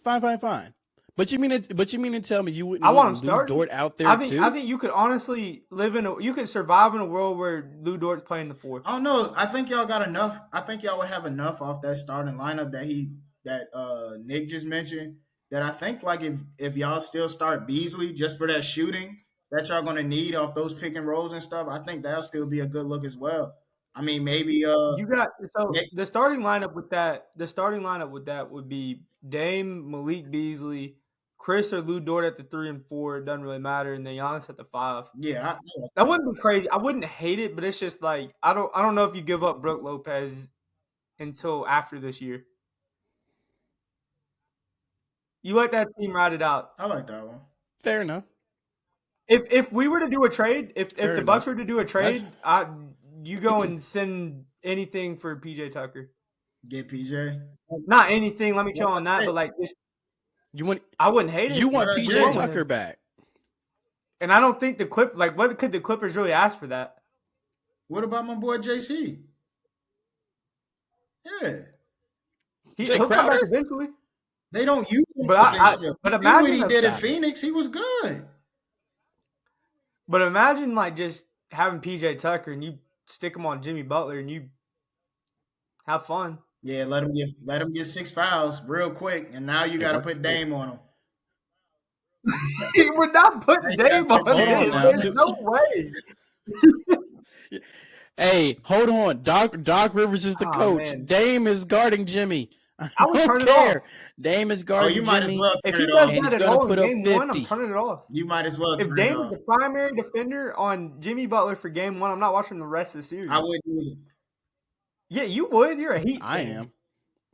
S1: But you mean to tell me you wouldn't
S2: want
S1: Lou Dort out there too?
S2: I think you could honestly you could survive in a world where Lou Dort's playing the 4.
S3: I don't know. I think y'all got enough. I think y'all would have enough off that starting lineup that Nick just mentioned. That I think if y'all still start Beasley just for that shooting that y'all gonna need off those pick and rolls and stuff, I think that'll still be a good look as well. I mean, maybe
S2: you got the starting lineup with that. The starting lineup with that would be Dame, Malik Beasley, Chris or Lou Dort at the 3 and 4. It doesn't really matter, and then Giannis at the 5.
S3: Yeah,
S2: that wouldn't be crazy. I wouldn't hate it, but it's just I don't know if you give up Brook Lopez until after this year. You let that team ride it out.
S3: I like that one.
S1: Fair enough.
S2: If we were to do a trade, if the Bucks were to do a trade, you go and send anything for PJ Tucker.
S3: Get PJ?
S2: Not anything. Let me chill on that. But I wouldn't hate it.
S1: You want PJ Tucker back?
S2: And I don't think what could the Clippers really ask for that?
S3: What about my boy JC? Yeah,
S2: he'll come back eventually.
S3: They don't use him.
S2: But imagine
S3: what he did in Phoenix. He was good.
S2: But imagine just having PJ Tucker and you stick him on Jimmy Butler and you have fun.
S3: Yeah, let him get 6 fouls real quick, and now you got to put Dame on him.
S2: We're not putting Dame on him. There's no way.
S1: Hey, hold on. Doc Rivers is the coach.
S2: Man.
S1: Dame is guarding Jimmy.
S2: I would turn it off.
S1: Dame is guarding
S3: you might
S1: Jimmy.
S3: As well
S2: if
S3: turn
S2: he
S3: it
S2: does
S3: off.
S2: that at all in game 1, I'm turning it off.
S3: You might as well turn
S2: if Dame
S3: it off.
S2: is the primary defender on Jimmy Butler for game 1, I'm not watching the rest of the series.
S3: I wouldn't either.
S2: Yeah, you would. You're a Heat
S1: I
S2: fan.
S1: am.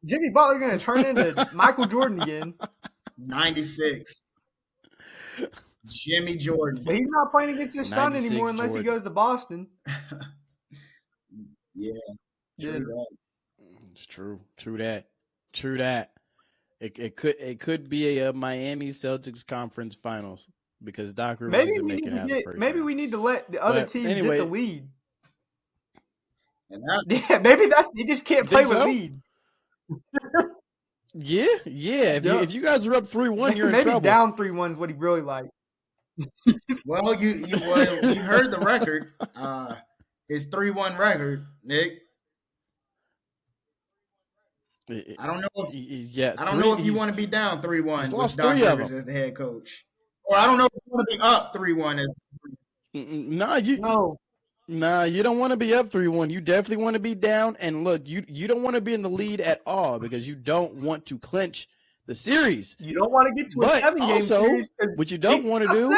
S2: Jimmy Butler going to turn into Michael Jordan again.
S3: 96. Jimmy Jordan.
S2: But he's not playing against his son anymore unless he goes to Boston.
S3: Yeah.
S1: It's true. True that. It could be a Miami Celtics conference finals because Doc Rivers isn't making it out the first
S2: Maybe
S1: round.
S2: we need to let the other team get the lead.
S3: Maybe
S2: you just can't play with leads.
S1: Yeah. If you guys are up 3-1, you're in trouble.
S2: Maybe down 3-1 is what he really likes.
S3: Well, you heard the record. His 3-1 record, Nick. I don't know. I don't know if you want to be down 3-1 with Doc Rivers as the head coach, or I don't know if you want to be up 3-1 as.
S1: Nah, you don't want to be up 3-1. You definitely want to be down. And look, you don't want to be in the lead at all because you don't want to clinch the series.
S2: You don't want to get to a 7-game series.
S1: What you don't want to do,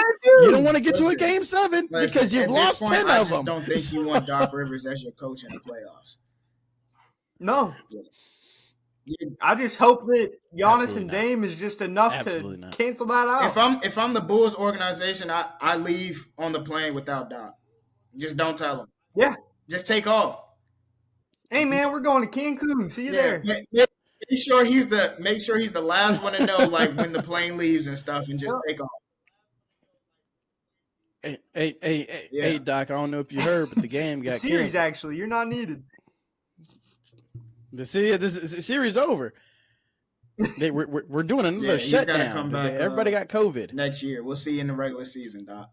S1: you don't want to get to a game 7 because you've lost 10 of them.
S3: I don't think you want Doc Rivers as your coach in the playoffs.
S2: No. I just hope that Giannis and Dame is just enough to cancel that out.
S3: If I'm the Bulls organization, I leave on the plane without Doc. Just don't tell them.
S2: Yeah.
S3: Just take off.
S2: Hey, man, we're going to Cancun. See you there.
S3: make sure he's the last one to know, like when the plane leaves and stuff, and just take off.
S1: Hey, Doc, I don't know if you heard, but the game got
S2: The series,
S1: canceled.
S2: actually, you're not needed.
S1: The series over. We're doing another
S3: he's gotta
S1: shutdown.
S3: come back,
S1: Everybody got COVID.
S3: Next year. We'll see you in the regular season, Doc.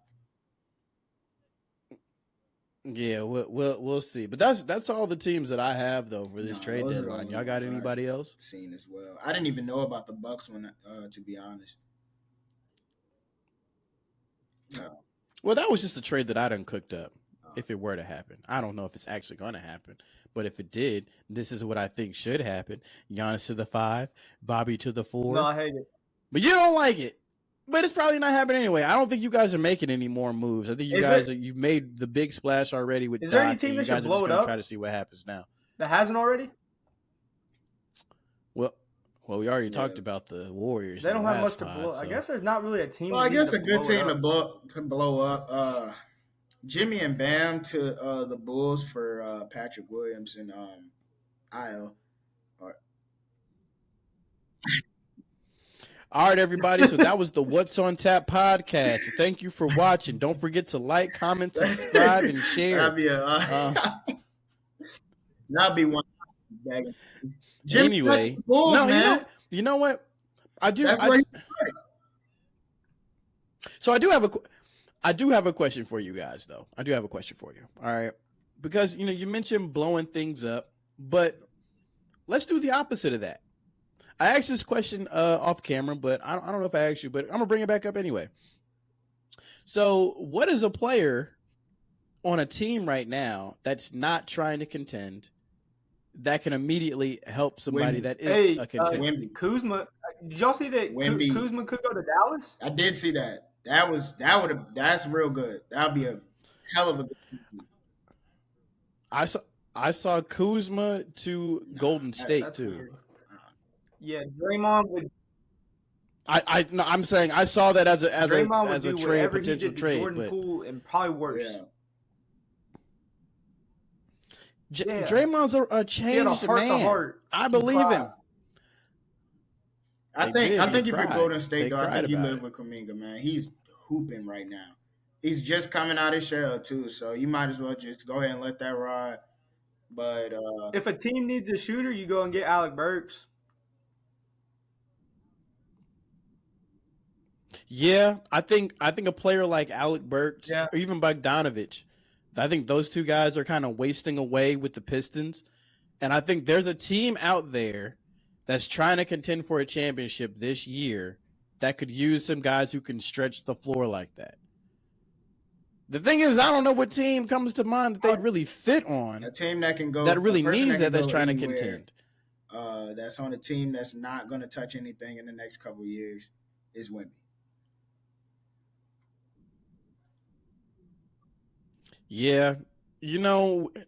S1: Yeah, we'll see. But that's all the teams that I have though for this trade
S3: those are
S1: deadline.
S3: all
S1: Y'all got
S3: the
S1: anybody else?
S3: Seen as well. I didn't even know about the Bucks one, to be honest. No.
S1: Well, that was just a trade that I done cooked up. If it were to happen, I don't know if it's actually going to happen, but if it did, this is what I think should happen: Giannis to the 5, Bobby to the 4.
S2: No, I hate it.
S1: But you don't like it. But it's probably not happening anyway. I don't think you guys are making any more moves. I think you've made the big splash already with.
S2: Is there any
S1: Doc,
S2: team
S1: and
S2: that
S1: you guys
S2: should
S1: are just
S2: blow it
S1: gonna
S2: up?
S1: try to see what happens now.
S2: That hasn't already?
S1: Well, we already talked about the Warriors.
S2: They
S1: in
S2: don't
S1: the
S2: have
S1: last
S2: much to
S1: pod,
S2: blow.
S1: so.
S2: I guess there's not really a team.
S3: Well, I guess a good team
S2: to
S3: blow up. Jimmy and Bam to the Bulls for Patrick Williams and Isle.
S1: All right, everybody. So that was the What's on Tap podcast. So thank you for watching. Don't forget to like, comment, subscribe, and share.
S3: That'd be one. Jimmy
S1: Anyway,
S3: Bulls,
S1: no,
S3: man.
S1: you know what? I do.
S3: That's where he started.
S1: So I do have a question for you guys, though. I do have a question for you. All right, because you mentioned blowing things up, but let's do the opposite of that. I asked this question off camera, but I don't know if I asked you, but I'm gonna bring it back up anyway. So, what is a player on a team right now that's not trying to contend that can immediately help somebody that is a contender?
S2: Kuzma. Did y'all see that Kuzma could go to Dallas?
S3: I did see that. That's real good. That would be a hell of a good team.
S1: I saw Kuzma to Golden State too.
S2: Weird. Yeah, Draymond would.
S1: I'm saying I saw that as a trade, potential trade,
S2: Jordan
S1: but
S2: Poole and probably worse.
S1: Yeah. Draymond's a changed man. I believe him.
S3: I think if you're Golden State, though, I think you live with Kuminga, man. He's hooping right now. He's just coming out of his shell too, so you might as well just go ahead and let that ride. But
S2: if a team needs a shooter, you go and get Alec Burks.
S1: Yeah, I think a player like Alec Burks or even Bogdanovich, I think those two guys are kind of wasting away with the Pistons. And I think there's a team out there that's trying to contend for a championship this year that could use some guys who can stretch the floor like that. The thing is, I don't know what team comes to mind that they'd really fit on.
S3: A team that can go.
S1: That really needs that's trying
S3: anywhere,
S1: to contend.
S3: That's on a team that's not going to touch anything in the next couple of years is Wemby.
S1: Yeah,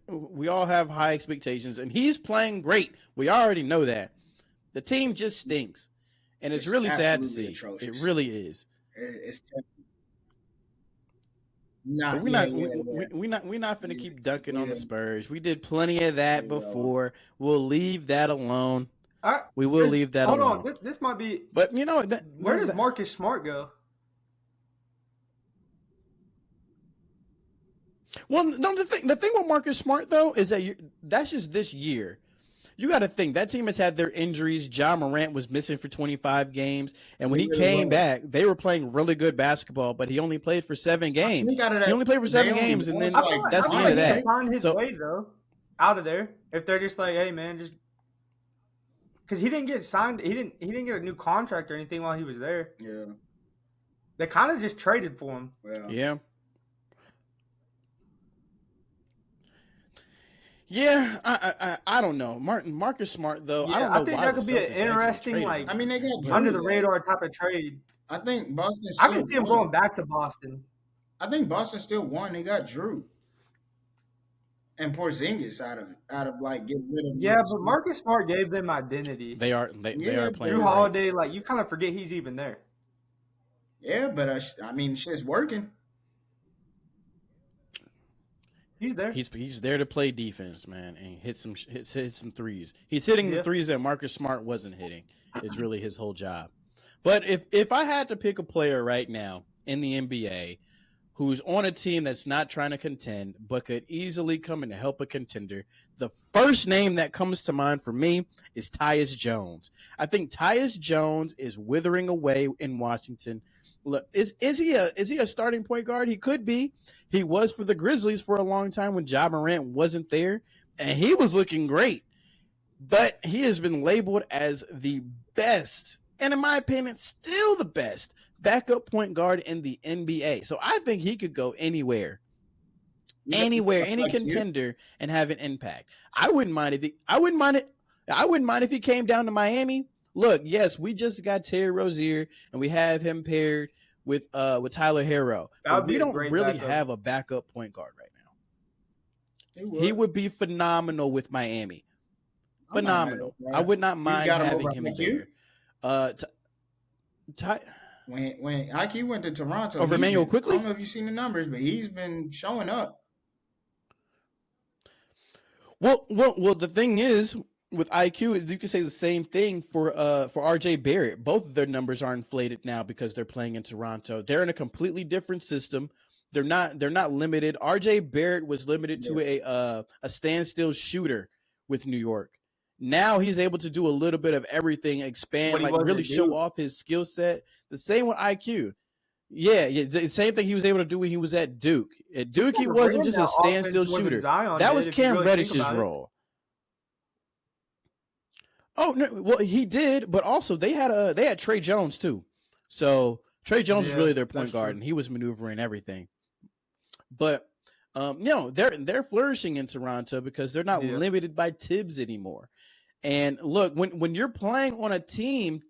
S1: we all have high expectations, and he's playing great. We already know that. The team just stinks, and it's really sad to see. Atrocious. It really is.
S3: It's
S1: we're not finna keep dunking on the Spurs. We did plenty of that before. We'll leave that alone. We will leave that alone.
S2: Hold on, this might be.
S1: But
S2: where does Marcus Smart go?
S1: Well, no. The thing with Marcus Smart though is that that's just this year. You got to think that team has had their injuries. Ja Morant was missing for 25 games, and when he came back, they were playing really good basketball. But he only played for 7 games. He only played for 7 games, and then that's the end of that.
S2: Find his way though, out of there. If they're just like, hey man, just because he didn't get signed, he didn't get a new contract or anything while he was there.
S3: Yeah,
S2: they kind of just traded for him.
S1: Yeah. Yeah, I don't know. Marcus Smart though.
S2: Yeah,
S1: I don't know.
S2: I think that could be an interesting, like,
S3: they got
S2: under the radar type of trade.
S3: I think Boston.
S2: I can see him going back to Boston.
S3: I think Boston still won. They got Drew and Porzingis out of like getting rid of.
S2: Yeah, but Marcus Smart gave them identity.
S1: They are playing.
S2: Drew Holiday, like you kind of forget he's even there.
S3: Yeah, but I mean, shit's working.
S2: He's there.
S1: He's there to play defense, man, and hit some threes. He's hitting the threes that Marcus Smart wasn't hitting. It's really his whole job. But if I had to pick a player right now in the NBA who's on a team that's not trying to contend but could easily come in to help a contender, the first name that comes to mind for me is Tyus Jones. I think Tyus Jones is withering away in Washington. Look, is he a starting point guard? He could be. He was for the Grizzlies for a long time when Ja Morant wasn't there, and he was looking great. But he has been labeled as the best, and in my opinion, still the best backup point guard in the NBA. So I think he could go anywhere, any contender, and have an impact. I wouldn't mind if he came down to Miami. Look, yes, we just got Terry Rozier, and we have him paired with Tyler Herro. But we don't really have a backup point guard right now. He would be phenomenal with Miami. Phenomenal. I would not mind having him there.
S3: When IQ went to Toronto,
S1: over Emmanuel Quickly.
S3: I don't know if you've seen the numbers, but he's been showing up.
S1: Well, the thing is, with IQ, you can say the same thing for RJ Barrett. Both of their numbers are inflated now because they're playing in Toronto. They're in a completely different system. They're not limited. RJ Barrett was limited to a standstill shooter with New York. Now he's able to do a little bit of everything, expand, like really show off his skill set. The same with IQ. Yeah, the same thing he was able to do when he was at Duke. At Duke, he wasn't just a standstill shooter. That was Cam Reddish's role. Oh no, well he did, but also they had Trey Jones too. So Trey Jones is really their point guard, and he was maneuvering everything. But they're flourishing in Toronto because they're not limited by Tibbs anymore. And look, when you're playing on a team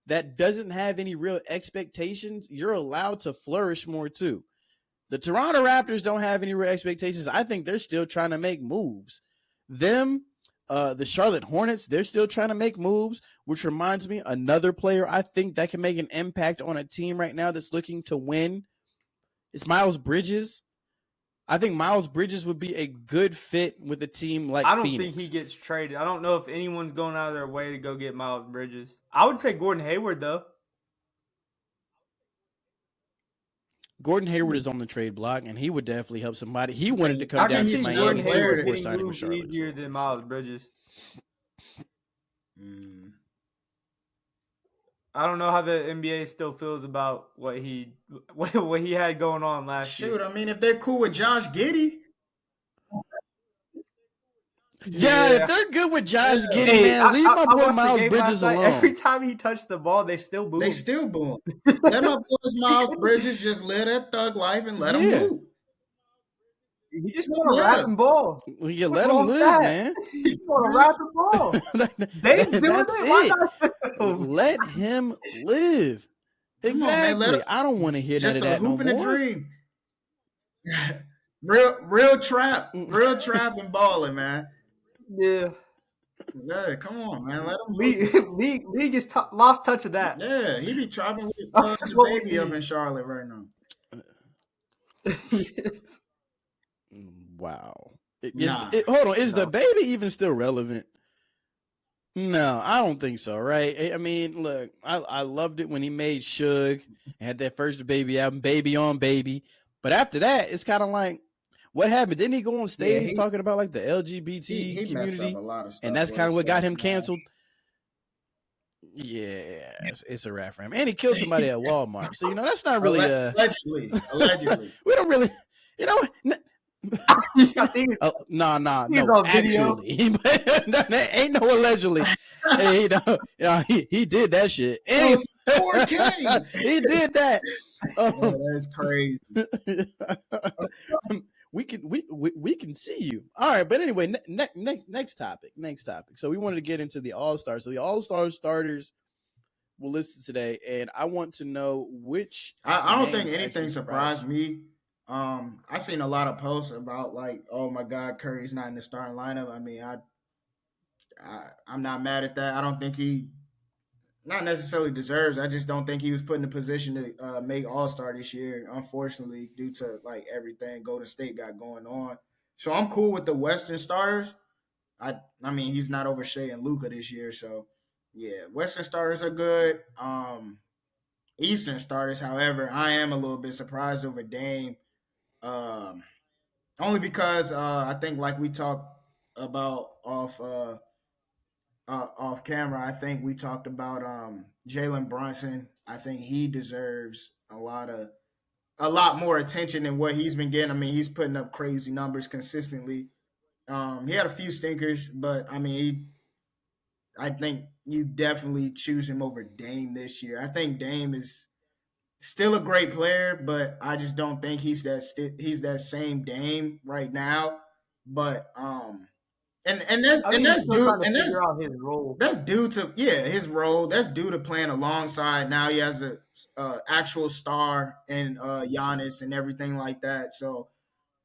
S1: that doesn't have any real expectations, you're allowed to flourish more too. The Toronto Raptors don't have any real expectations. I think they're still trying to make moves. The Charlotte Hornets, they're still trying to make moves, which reminds me, another player I think that can make an impact on a team right now that's looking to win is Miles Bridges. I think Miles Bridges would be a good fit with a team like Phoenix.
S2: I don't think he gets traded. I don't know if anyone's going out of their way to go get Miles Bridges. I would say Gordon Hayward, though.
S1: Gordon Hayward is on the trade block, and he would definitely help somebody. He wanted to come down to Miami too before signing with Charlotte.
S2: Easier than Miles Bridges. I don't know how the NBA still feels about what he had going on last year.
S3: Shoot, I mean, if they're cool with Josh Giddey.
S1: Yeah, if they're good with Josh Giddey, man, leave my boy Miles Bridges alone.
S2: Every time he touched the ball, they still boo.
S3: Let my boy Miles Bridges just live that thug life and let him move.
S2: He just want to rap and ball.
S1: You let him live, man.
S2: He just want to rap and ball.
S1: That's it. Let him live. Exactly. On, man, I don't want to hear none of that no more. Just a hoop and a dream.
S3: real trap and balling, man.
S2: Yeah.
S3: Yeah, come on, man. Let him
S2: League just lost touch of that.
S3: Yeah, he be trapping with the baby up in Charlotte right now.
S1: Wow. Hold on. Is the baby even still relevant? No, I don't think so, right? I mean, look, I loved it when he made Suge and had that first baby album, Baby on Baby. But after that, it's kind of like, what happened? Didn't he go on stage talking about like the LGBT community?
S3: A lot of stuff,
S1: and that's kind of what got him canceled. Yeah, it's a rap for him. And he killed somebody at Walmart. So, that's not really
S3: allegedly.
S1: We don't really, no, actually, ain't no allegedly. Hey, he did that shit. And
S3: 4K.
S1: He did that.
S3: That's crazy.
S1: We can see you. All right, but anyway, next topic. So we wanted to get into the All-Stars. So the All-Star starters were listed today, and I want to know which.
S3: I don't think anything surprised me. I seen a lot of posts about like, oh my God, Curry's not in the starting lineup. I mean, I'm not mad at that. I don't think he not necessarily deserves. I just don't think he was put in a position to make All-Star this year, unfortunately, due to like everything Golden State got going on. So I'm cool with the Western starters. I mean, he's not over Shea and Luka this year, so yeah, Western starters are good. Eastern starters, however, I am a little bit surprised over Dame. Um, Only because I think, like we talked about off camera, I think we talked about Jalen Brunson. I think he deserves a lot more attention than what he's been getting. I mean, he's putting up crazy numbers consistently. He had a few stinkers, but I mean, I think you definitely choose him over Dame this year. I think Dame is still a great player, but I just don't think he's that same Dame right now. But
S2: I
S3: and
S2: think he's
S3: that's
S2: still
S3: due
S2: trying to figure out his role.
S3: that's due to his role. That's due to playing alongside. Now he has a actual star in Giannis and everything like that. So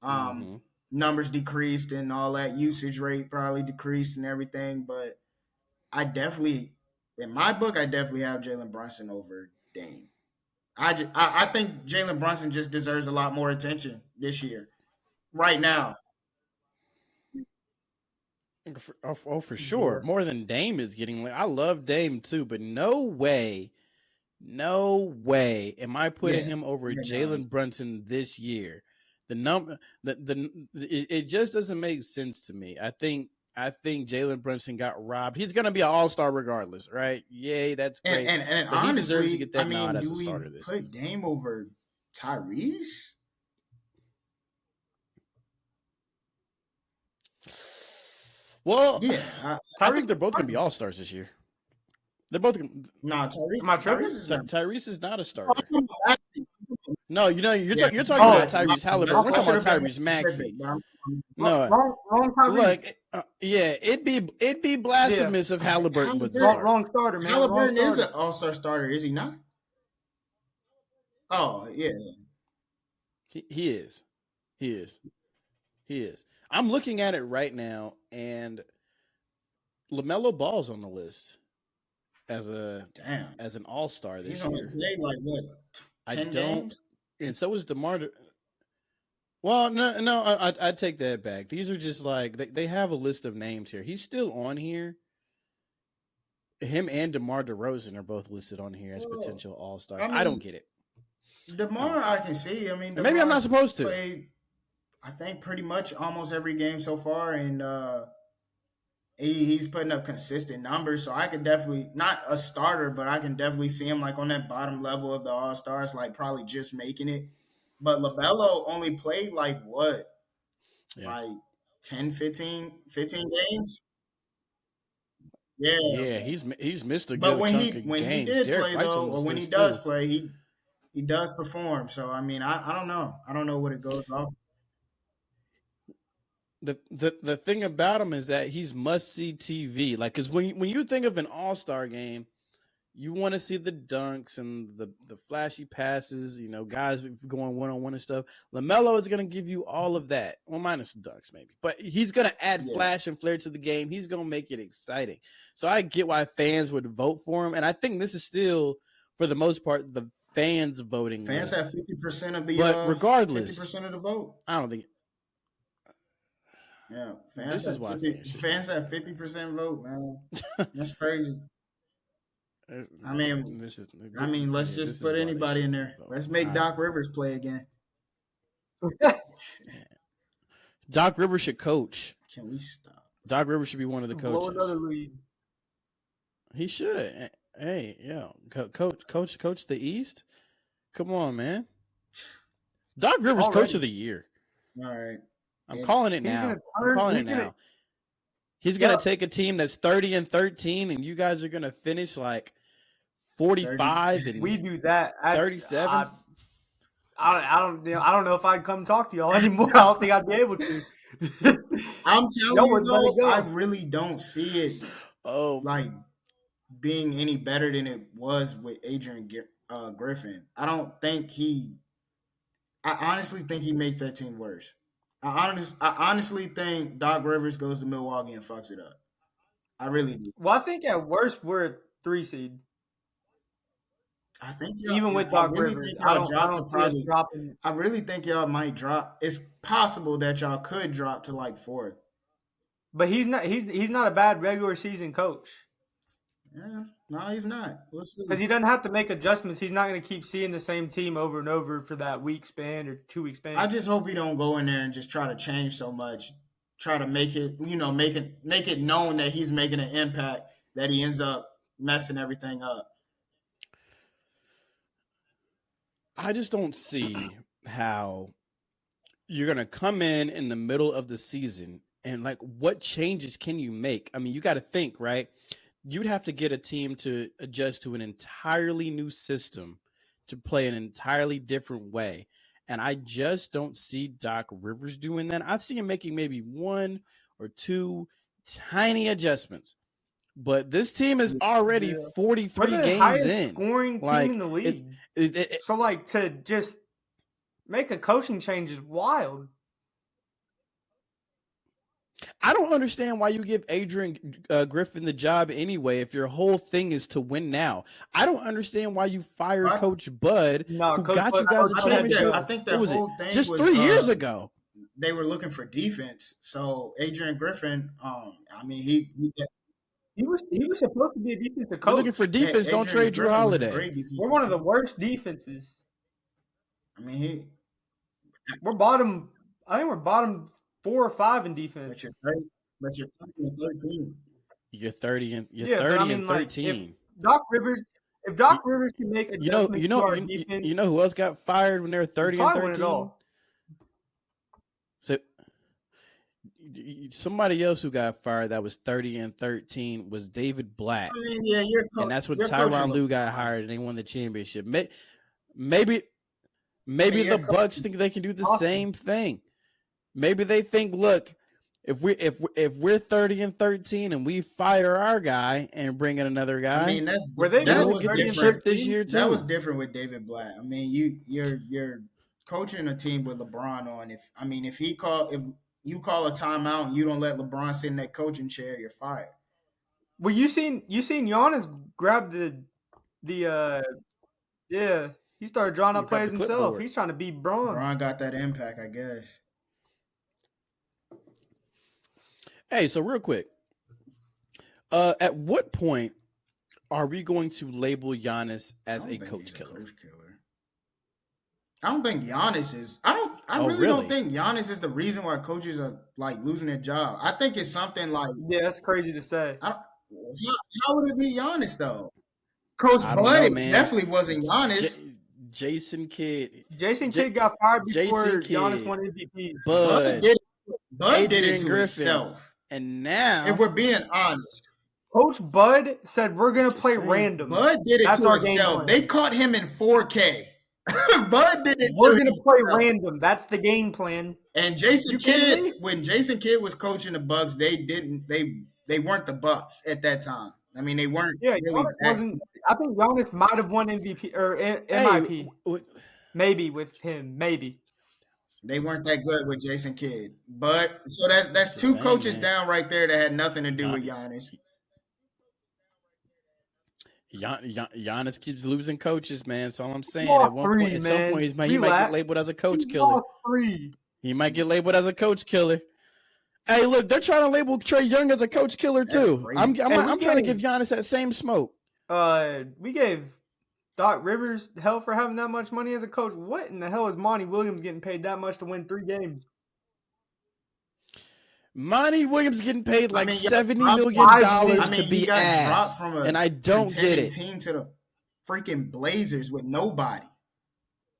S1: Mm-hmm.
S3: numbers decreased and all that, usage rate probably decreased and everything. But I definitely, in my book, I definitely have Jalen Brunson over Dame. I think Jalen Brunson just deserves a lot more attention this year, right now.
S1: For sure.
S2: Yeah.
S1: More than Dame is getting. I love Dame too, but no way am I putting
S3: Yeah,
S1: him over
S3: yeah,
S1: Jalen Brunson this year. The number, it just doesn't make sense to me. I think Jalen Brunson got robbed. He's going to be an all-star regardless, right? Yay, that's
S3: and
S1: great.
S3: and
S1: But he deserves to
S3: honestly,
S1: get
S3: I
S1: that nod
S3: mean,
S1: as
S3: do
S1: a
S3: we
S1: starter this
S3: put
S1: season.
S3: Dame over Tyrese?
S1: Well,
S3: Yeah,
S1: I
S2: Tyrese
S1: think they're
S2: is
S1: both going to be
S2: starting.
S1: all-stars this year. They're both.
S3: no,
S2: Am I
S3: Tyrese
S2: tripping?
S3: is not.
S1: Tyrese is not a
S3: Oh,
S1: starter. No,
S3: yeah,
S1: you're talking
S2: Oh,
S1: about Tyrese Halliburton. We're
S3: I
S1: talking
S3: should
S1: about
S3: have been more
S1: Tyrese
S3: specific,
S1: Maxey.
S3: but
S1: No,
S2: wrong Tyrese.
S1: look, yeah, it'd be
S2: Yeah,
S1: blasphemous if Halliburton was the starter.
S2: wrong starter, man. Wrong
S3: Halliburton is
S2: starter.
S3: an all-star starter, is he not? Oh, yeah.
S1: He is, he is, he is. I'm looking at it right now, and LaMelo Ball's on the list as a
S3: Damn.
S1: as an All Star
S3: He's
S1: this
S3: only
S1: year.
S3: played like what,
S1: I
S3: 10
S1: don't,
S3: games?
S1: and so is DeMar. Well, no, I take that back. These are just like they have a list of names here. He's still on here. Him and DeMar DeRozan are both listed on here as
S3: Well,
S1: potential All Stars.
S3: I
S1: I don't
S3: mean,
S1: get it. I
S3: DeMar,
S1: don't get
S3: I
S1: it.
S3: can see. I mean,
S1: And maybe I'm not
S3: DeMar's
S1: supposed to.
S3: played, I think, pretty much almost every game so far, and he's putting up consistent numbers. So I could definitely, not a starter, but I can definitely see him like on that bottom level of the All Stars, like probably just making it. But LaMelo only played like what,
S1: Yeah,
S3: like 10, 15 games? Yeah.
S1: yeah. He's missed a
S3: But
S1: good chunk of
S3: when he
S1: games.
S3: did
S1: Derek
S3: play
S1: White's
S3: though,
S1: on
S3: or
S1: this
S3: when he
S1: list
S3: does
S1: too.
S3: play, he does perform. So I mean, I don't know. I don't know what it goes off.
S1: The thing about him is that he's must see TV. Like, because when you think of an All Star game, you want to see the dunks and the flashy passes. Guys going one on one and stuff. LaMelo is going to give you all of that. Well, minus the dunks maybe, but he's going to add
S3: Yeah.
S1: flash and flair to the game. He's going to make it exciting. So I get why fans would vote for him, and I think this is still, for the most part, the fans voting
S3: Fans
S1: list.
S3: have 50% of the
S1: But regardless,
S3: 50% of the vote.
S1: I don't think
S3: Yeah,
S1: this is why fans should.
S3: fans have 50% vote, man. That's crazy. I mean,
S1: this is.
S3: let's
S1: Yeah,
S3: just
S1: this is
S3: put
S1: why they
S3: anybody in
S1: shouldn't
S3: there.
S1: vote.
S3: Let's make
S1: I-
S3: Doc Rivers play again.
S1: Doc Rivers should coach.
S3: Can we stop?
S1: Doc Rivers should be one of the
S2: Blow
S1: coaches.
S2: another lead.
S1: He should. Hey, coach the East. Come on, man. Doc Rivers, coach
S2: Already.
S1: of the year.
S3: All right.
S1: I'm
S3: Yeah.
S1: calling it
S2: He's
S1: now.
S2: gonna
S1: I'm
S2: turn-
S1: calling
S2: he's
S1: it
S2: gonna-
S1: now. He's gonna
S2: Yeah.
S1: take a team that's 30-13, and you guys are gonna finish like 45 and
S2: We do that.
S1: 37.
S2: I don't know if I'd come talk to y'all anymore. I don't think I'd be able to.
S3: I'm telling
S2: Y'all
S3: you
S2: would let it
S3: though,
S2: go.
S3: I really don't see it
S1: Oh,
S3: like being any better than it was with Adrian Griffin. I honestly think he makes that team worse. I honestly think Doc Rivers goes to Milwaukee and fucks it up. I really do.
S2: Well, I think at worst we're a 3 seed.
S3: I think
S2: Even with
S3: I
S2: Doc
S3: really
S2: Rivers,
S3: think
S2: I
S3: y'all
S2: don't I
S3: dropped to
S2: don't see us
S3: probably.
S2: dropping.
S3: I really think y'all might drop. It's possible that y'all could drop to like fourth.
S2: But he's not a bad regular season coach
S3: Yeah, no, he's not. We'll see.
S2: because he doesn't have to make adjustments. He's not going to keep seeing the same team over and over for that week span or 2 week span.
S3: I just hope he don't go in there and just try to change so much, try to make it, make it known that he's making an impact, that he ends up messing everything up.
S1: I just don't see how you're going to come in the middle of the season and like what changes can you make? I mean, you got to think, right? You'd have to get a team to adjust to an entirely new system to play an entirely different way. And I just don't see Doc Rivers doing that. I see him making maybe 1 or 2 tiny adjustments. But this team is already 43
S2: We're the
S1: games
S2: highest
S1: in.
S2: scoring team
S1: Like,
S2: in the league. So like to just make a coaching change is wild.
S1: I don't understand why you give Adrian Griffin the job anyway if your whole thing is to win now. I don't understand why you fired
S3: What?
S1: Coach Bud,
S2: No,
S1: who
S2: Coach
S1: got you
S2: Bud-
S1: guys a
S2: I think that-
S1: championship.
S3: I think that
S1: What was it?
S3: whole thing
S1: Just
S3: was,
S1: 3 years ago.
S3: They were looking for defense. So Adrian Griffin, I mean, he
S2: He was supposed to be a defensive
S1: You're
S2: coach.
S1: looking for defense. Don't
S3: Adrian
S1: trade Drew
S3: Griffin was a
S1: Holiday.
S3: great defensive
S2: We're one of the
S3: coach.
S2: worst defenses.
S3: I mean,
S2: We're bottom. I think we're bottom 4 or 5 in defense.
S3: but you're 30, but you're 13.
S1: You're 30 and
S2: Yeah, but
S1: 30
S2: I mean,
S1: and
S2: like,
S1: 13.
S2: if Doc Rivers can make adjustments to our defense,
S1: You know who else got fired when they were 30 and
S2: probably win it
S1: 13?
S2: all.
S1: So somebody else who got fired that was 30 and 13 was David Black.
S3: I mean, yeah,
S1: And that's when
S3: you're
S1: Tyronn
S3: coaching
S1: Lue got
S3: them.
S1: hired and they won the championship. Maybe
S3: you're
S1: the Bucks think they can do the same thing. Maybe they think, look, if we're 30 and 13 and we fire our guy and bring in another guy,
S3: I mean, that
S1: we'll
S3: was
S1: get the
S3: different
S1: chip this year too.
S3: That was different with David Blatt. I mean, you're coaching a team with LeBron on. If you call a timeout and you don't let LeBron sit in that coaching chair, you're fired.
S2: Well, you seen Giannis grab yeah, he started drawing up plays himself.
S1: clipboard.
S2: He's trying to beat Braun.
S3: LeBron got that impact, I guess.
S1: Hey, so real quick, at what point are we going to label Giannis as a coach killer?
S3: I don't think Giannis is. I really don't think Giannis is the reason why coaches are like losing their job. I think it's something like,
S2: Yeah, that's crazy to say.
S3: how would it be Giannis though? Coach Bud definitely wasn't Giannis.
S1: Jason Kidd.
S2: Jason Kidd got fired before
S1: Jason Kidd,
S2: Giannis won MVP.
S3: Bud did it to
S1: Griffin,
S3: himself.
S1: And now,
S3: If we're being honest,
S2: Coach Bud said we're gonna play
S1: saying.
S2: random.
S3: Bud did it
S2: That's
S3: to
S2: our game
S3: himself.
S2: plan.
S3: They caught him in 4K. Bud did it
S2: We're
S3: to
S2: gonna
S3: himself.
S2: play random. That's the game plan.
S3: And Jason
S2: You kidding
S3: Kidd,
S2: me?
S3: when Jason Kidd was coaching the Bucks, they weren't the Bucks at that time. I mean, they weren't
S2: Yeah,
S3: really.
S2: Giannis wasn't. I think Giannis might have won MVP or MIP. Maybe with him. Maybe.
S3: They weren't that good with Jason Kidd. But so that's
S1: Just
S3: two
S1: saying,
S3: coaches
S1: man.
S3: down right there that had nothing to do with Giannis.
S1: Giannis keeps losing coaches, man. That's all I'm saying.
S2: lost
S1: At one point,
S2: three,
S1: at some
S2: man.
S1: point, he might
S2: Relax.
S1: get labeled as a coach
S2: He
S1: killer.
S2: lost 3.
S1: He might get labeled as a coach killer. Hey, look, they're trying to label Trae Young as a coach killer
S3: That's
S1: too.
S3: crazy.
S1: I'm
S2: Hey,
S1: trying to give Giannis that same smoke.
S2: We gave Doc Rivers hell for having that much money as a coach. What in the hell is Monty Williams getting paid that much to win 3 games?
S1: Monty Williams getting paid like
S3: mean,
S1: $70
S3: y'all
S1: million
S2: dropped-
S1: to be ass, and I don't get
S3: contending
S1: it.
S3: Team to the freaking Blazers with nobody.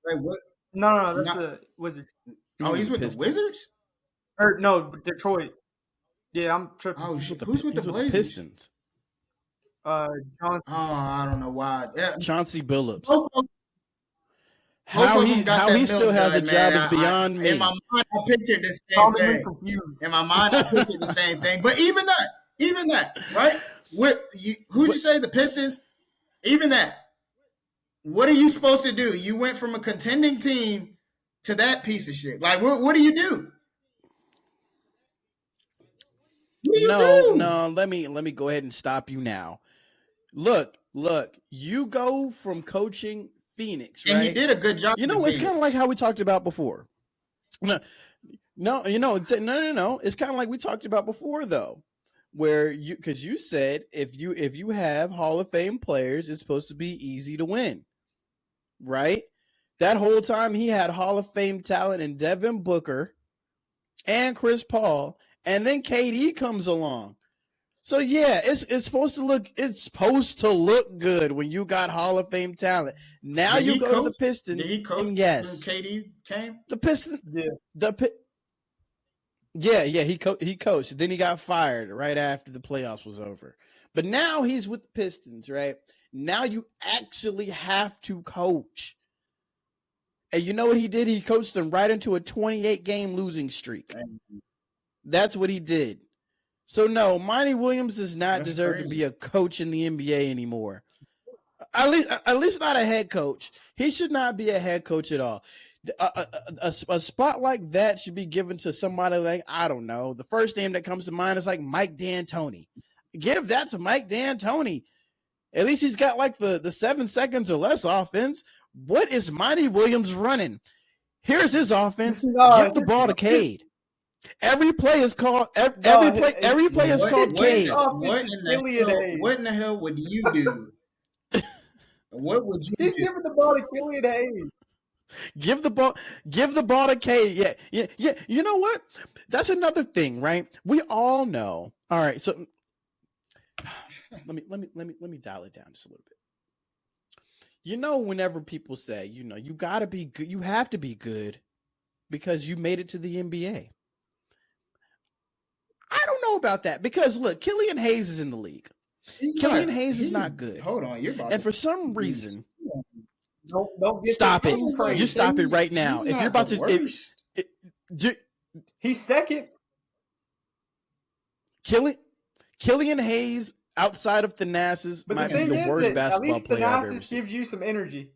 S3: Like what?
S2: No, that's the Wizards.
S3: Oh, he's with
S1: Pistons.
S3: the Wizards.
S2: Or no, Detroit. Yeah, I'm tripping.
S3: Oh shit,
S1: He's
S3: who's with the Blazers?
S1: Pistons?
S2: Johnson.
S3: Oh, I don't know why. Yeah.
S1: Chauncey Billups.
S3: Both of
S1: How
S3: them
S1: he
S3: got that
S1: still
S3: milk
S1: has a
S3: done,
S1: job
S3: man.
S1: is beyond me.
S3: In my mind, I pictured the
S2: Call
S3: same
S2: me
S3: thing.
S2: confused.
S3: In my mind, I pictured the same thing. But even that, right? Who'd you say the Pistons? Even that. What are you supposed to do? You went from a contending team to that piece of shit. Like, what do you do? What do you do?
S1: No. Let me go ahead and stop you now. Look, Look, you go from coaching Phoenix, right?
S3: And he did a good job.
S1: You know, it's kind of like how we talked about before. No, no, no. It's kind of like we talked about before, though, where because you said if you have Hall of Fame players, it's supposed to be easy to win, right? That whole time he had Hall of Fame talent in Devin Booker and Chris Paul, and then KD comes along. So yeah, it's supposed to look good when you got Hall of Fame talent. Now you go to the Pistons.
S3: Did he coach
S1: and yes,
S3: when KD came?
S1: The Pistons.
S2: Yeah.
S1: He coached. Then he got fired right after the playoffs was over. But now he's with the Pistons, right? Now you actually have to coach. And you know what he did? He coached them right into a 28-game losing streak. That's what he did. So no, Monty Williams does not deserve to be a coach in the NBA anymore. At least not a head coach. He should not be a head coach at all. A spot like that should be given to somebody like, I don't know. The first name that comes to mind is like Mike D'Antoni. Give that to Mike D'Antoni. At least he's got like the 7 seconds or less offense. What is Monty Williams running? Here's his offense. Give the ball to Cade. Every play is called every play is called Cade.
S3: What in the hell would you do? What would you
S2: He's
S3: do?
S2: giving the ball to Killian Hayes.
S1: Give the ball to Cade. Yeah. You know what? That's another thing, right? We all know. All right, so let me dial it down just a little bit. You know, whenever people say, you know, you gotta be good, you have to be good because you made it to the NBA. I don't know about that because look, Killian Hayes is in the league. Killian Hayes is not good.
S3: Hold on, you're about
S1: and for some reason,
S2: don't get
S1: stop it.
S2: crazy.
S1: You stop it right now. If you're about to,
S2: he's second.
S1: Killian Hayes outside of Thanasis might be the worst basketball player I've ever seen.
S2: Gives you some energy.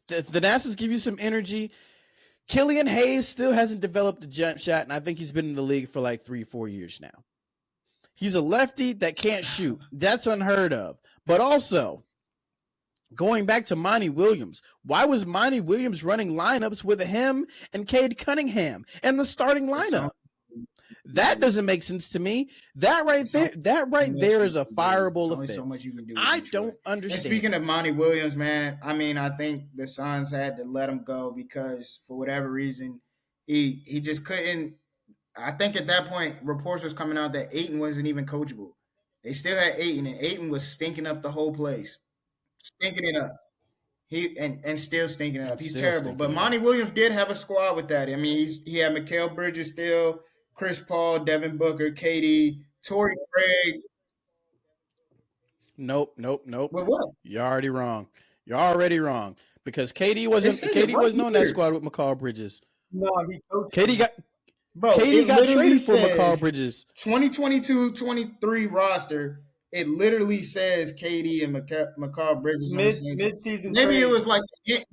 S1: Thanasis give you some energy. Killian Hayes still hasn't developed a jump shot, and I think he's been in the league for like 3-4 years now. He's a lefty that can't shoot. That's unheard of. But also, going back to Monty Williams, why was Monty Williams running lineups with him and Cade Cunningham in the starting lineup? That doesn't make sense to me. That right there is a fireable offense.
S3: So much you can do
S1: I don't understand.
S3: And speaking of Monty Williams, man, I mean, I think the Suns had to let him go because for whatever reason, he just couldn't. I think at that point, reports was coming out that Ayton wasn't even coachable. They still had Ayton, and Ayton was stinking up the whole place, stinking it up. And still stinking it up. He's terrible. But Monty Williams did have a squad with that. I mean, he had Mikal Bridges still, Chris Paul, Devin Booker, KD, Torrey Craig.
S1: Nope.
S3: What?
S1: You're already wrong. Because KD wasn't on that squad with Mikal Bridges.
S2: No, he coached.
S1: KD got traded for Mikal Bridges.
S3: 2022-23 roster. It literally says KD and Mikal Bridges
S2: mid-season.
S3: Maybe it was like
S1: it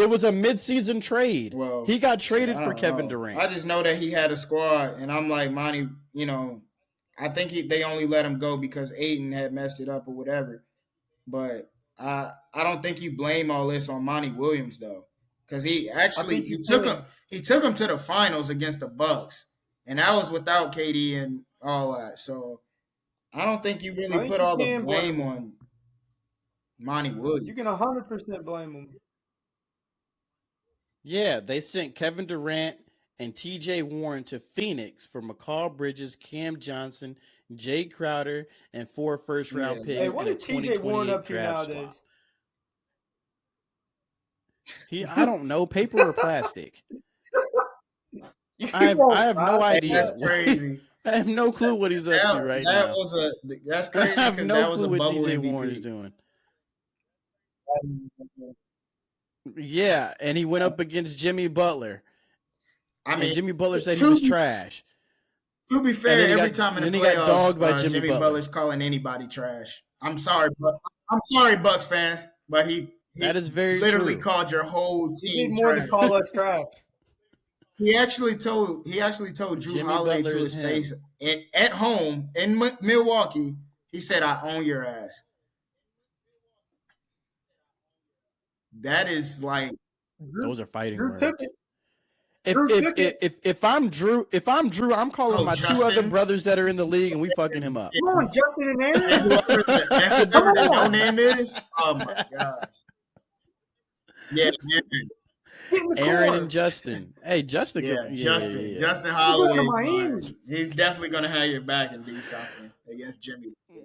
S1: was a mid-season trade.
S3: Well,
S1: he got traded for Kevin Durant.
S3: I just know that he had a squad, and I'm like, Monty, you know, I think they only let him go because Ayton had messed it up or whatever. But I don't think you blame all this on Monty Williams though, because he took him to the finals against the Bucks, and that was without KD and all that. So I don't think you really put all the blame on Monty Williams.
S2: You can 100% blame him.
S1: Yeah, they sent Kevin Durant and TJ Warren to Phoenix for Mikal Bridges, Cam Johnson, Jay Crowder, and 4 first-round picks
S2: what
S1: and a
S2: is TJ Warren
S1: 2028
S2: up to
S1: draft
S2: nowadays?
S1: swap. I don't know, paper or plastic. I have no idea.
S3: That's crazy.
S1: I have no clue what he's up to right now.
S3: That's crazy.
S1: I have no clue what TJ
S3: MVP.
S1: Warren is doing. Yeah, and he went up against Jimmy Butler.
S3: I mean,
S1: Jimmy Butler said he was trash.
S3: To be fair, every time in the playoffs,
S1: got dogged by
S3: Jimmy Butler's calling anybody trash. I'm sorry, Bucks fans, but he
S1: that is very
S3: literally
S1: true.
S3: called your whole team.
S2: You need more
S3: trash.
S2: to call us trash.
S3: He actually told Drew
S1: Jimmy
S3: Holiday
S1: Butler
S3: to
S1: is
S3: his
S1: him.
S3: face at home in Milwaukee. He said, "I own your ass." That is like,
S1: Those are fighting
S2: Drew took
S1: words.
S2: it. Drew took it.
S1: If I'm Drew, I'm calling my two other
S3: Justin.
S1: brothers that are in the league and we fucking him up.
S2: Come on, Justin and Aaron.
S3: Whoever the no name is. Oh my gosh. Yeah,
S2: Get in the
S1: Aaron
S2: core.
S1: and Justin. Hey, Justin.
S3: yeah,
S1: could-
S3: Justin.
S1: yeah.
S3: Justin
S2: He's
S3: Holiday.
S2: going to Miami.
S3: He's definitely gonna have your back and do something against Jimmy. Yeah.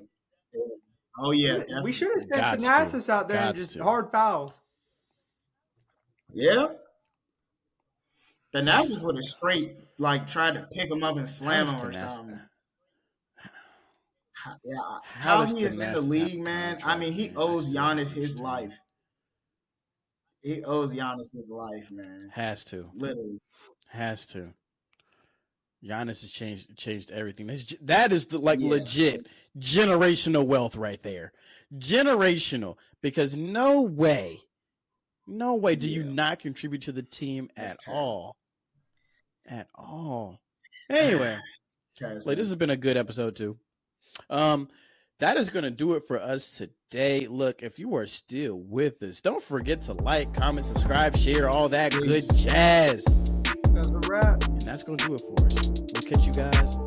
S3: Oh yeah,
S2: We should have sent
S1: Gots to.
S2: Thanasis out there and
S1: Gots
S2: just
S1: to.
S2: hard fouls.
S3: Yeah. The Nazis would have straight tried to pick him up and slam him or something. Yeah, how
S1: does
S3: he is in the
S1: Thanasis
S3: league,
S1: have
S3: man.
S1: contract,
S3: I mean, he
S1: man?
S3: owes
S1: I still don't
S3: Giannis his
S1: understand.
S3: life. He owes Giannis his life, man.
S1: Has to.
S3: Literally.
S1: Has to. Giannis has changed everything. That is the legit generational wealth right there. Generational, because no way do you not contribute to the team at all. At all. Anyway, this has been a good episode too. That is going to do it for us today. Look, if you are still with us, don't forget to like, comment, subscribe, share, all that good jazz.
S2: That's a wrap.
S1: And that's going to do it for us. We'll catch you guys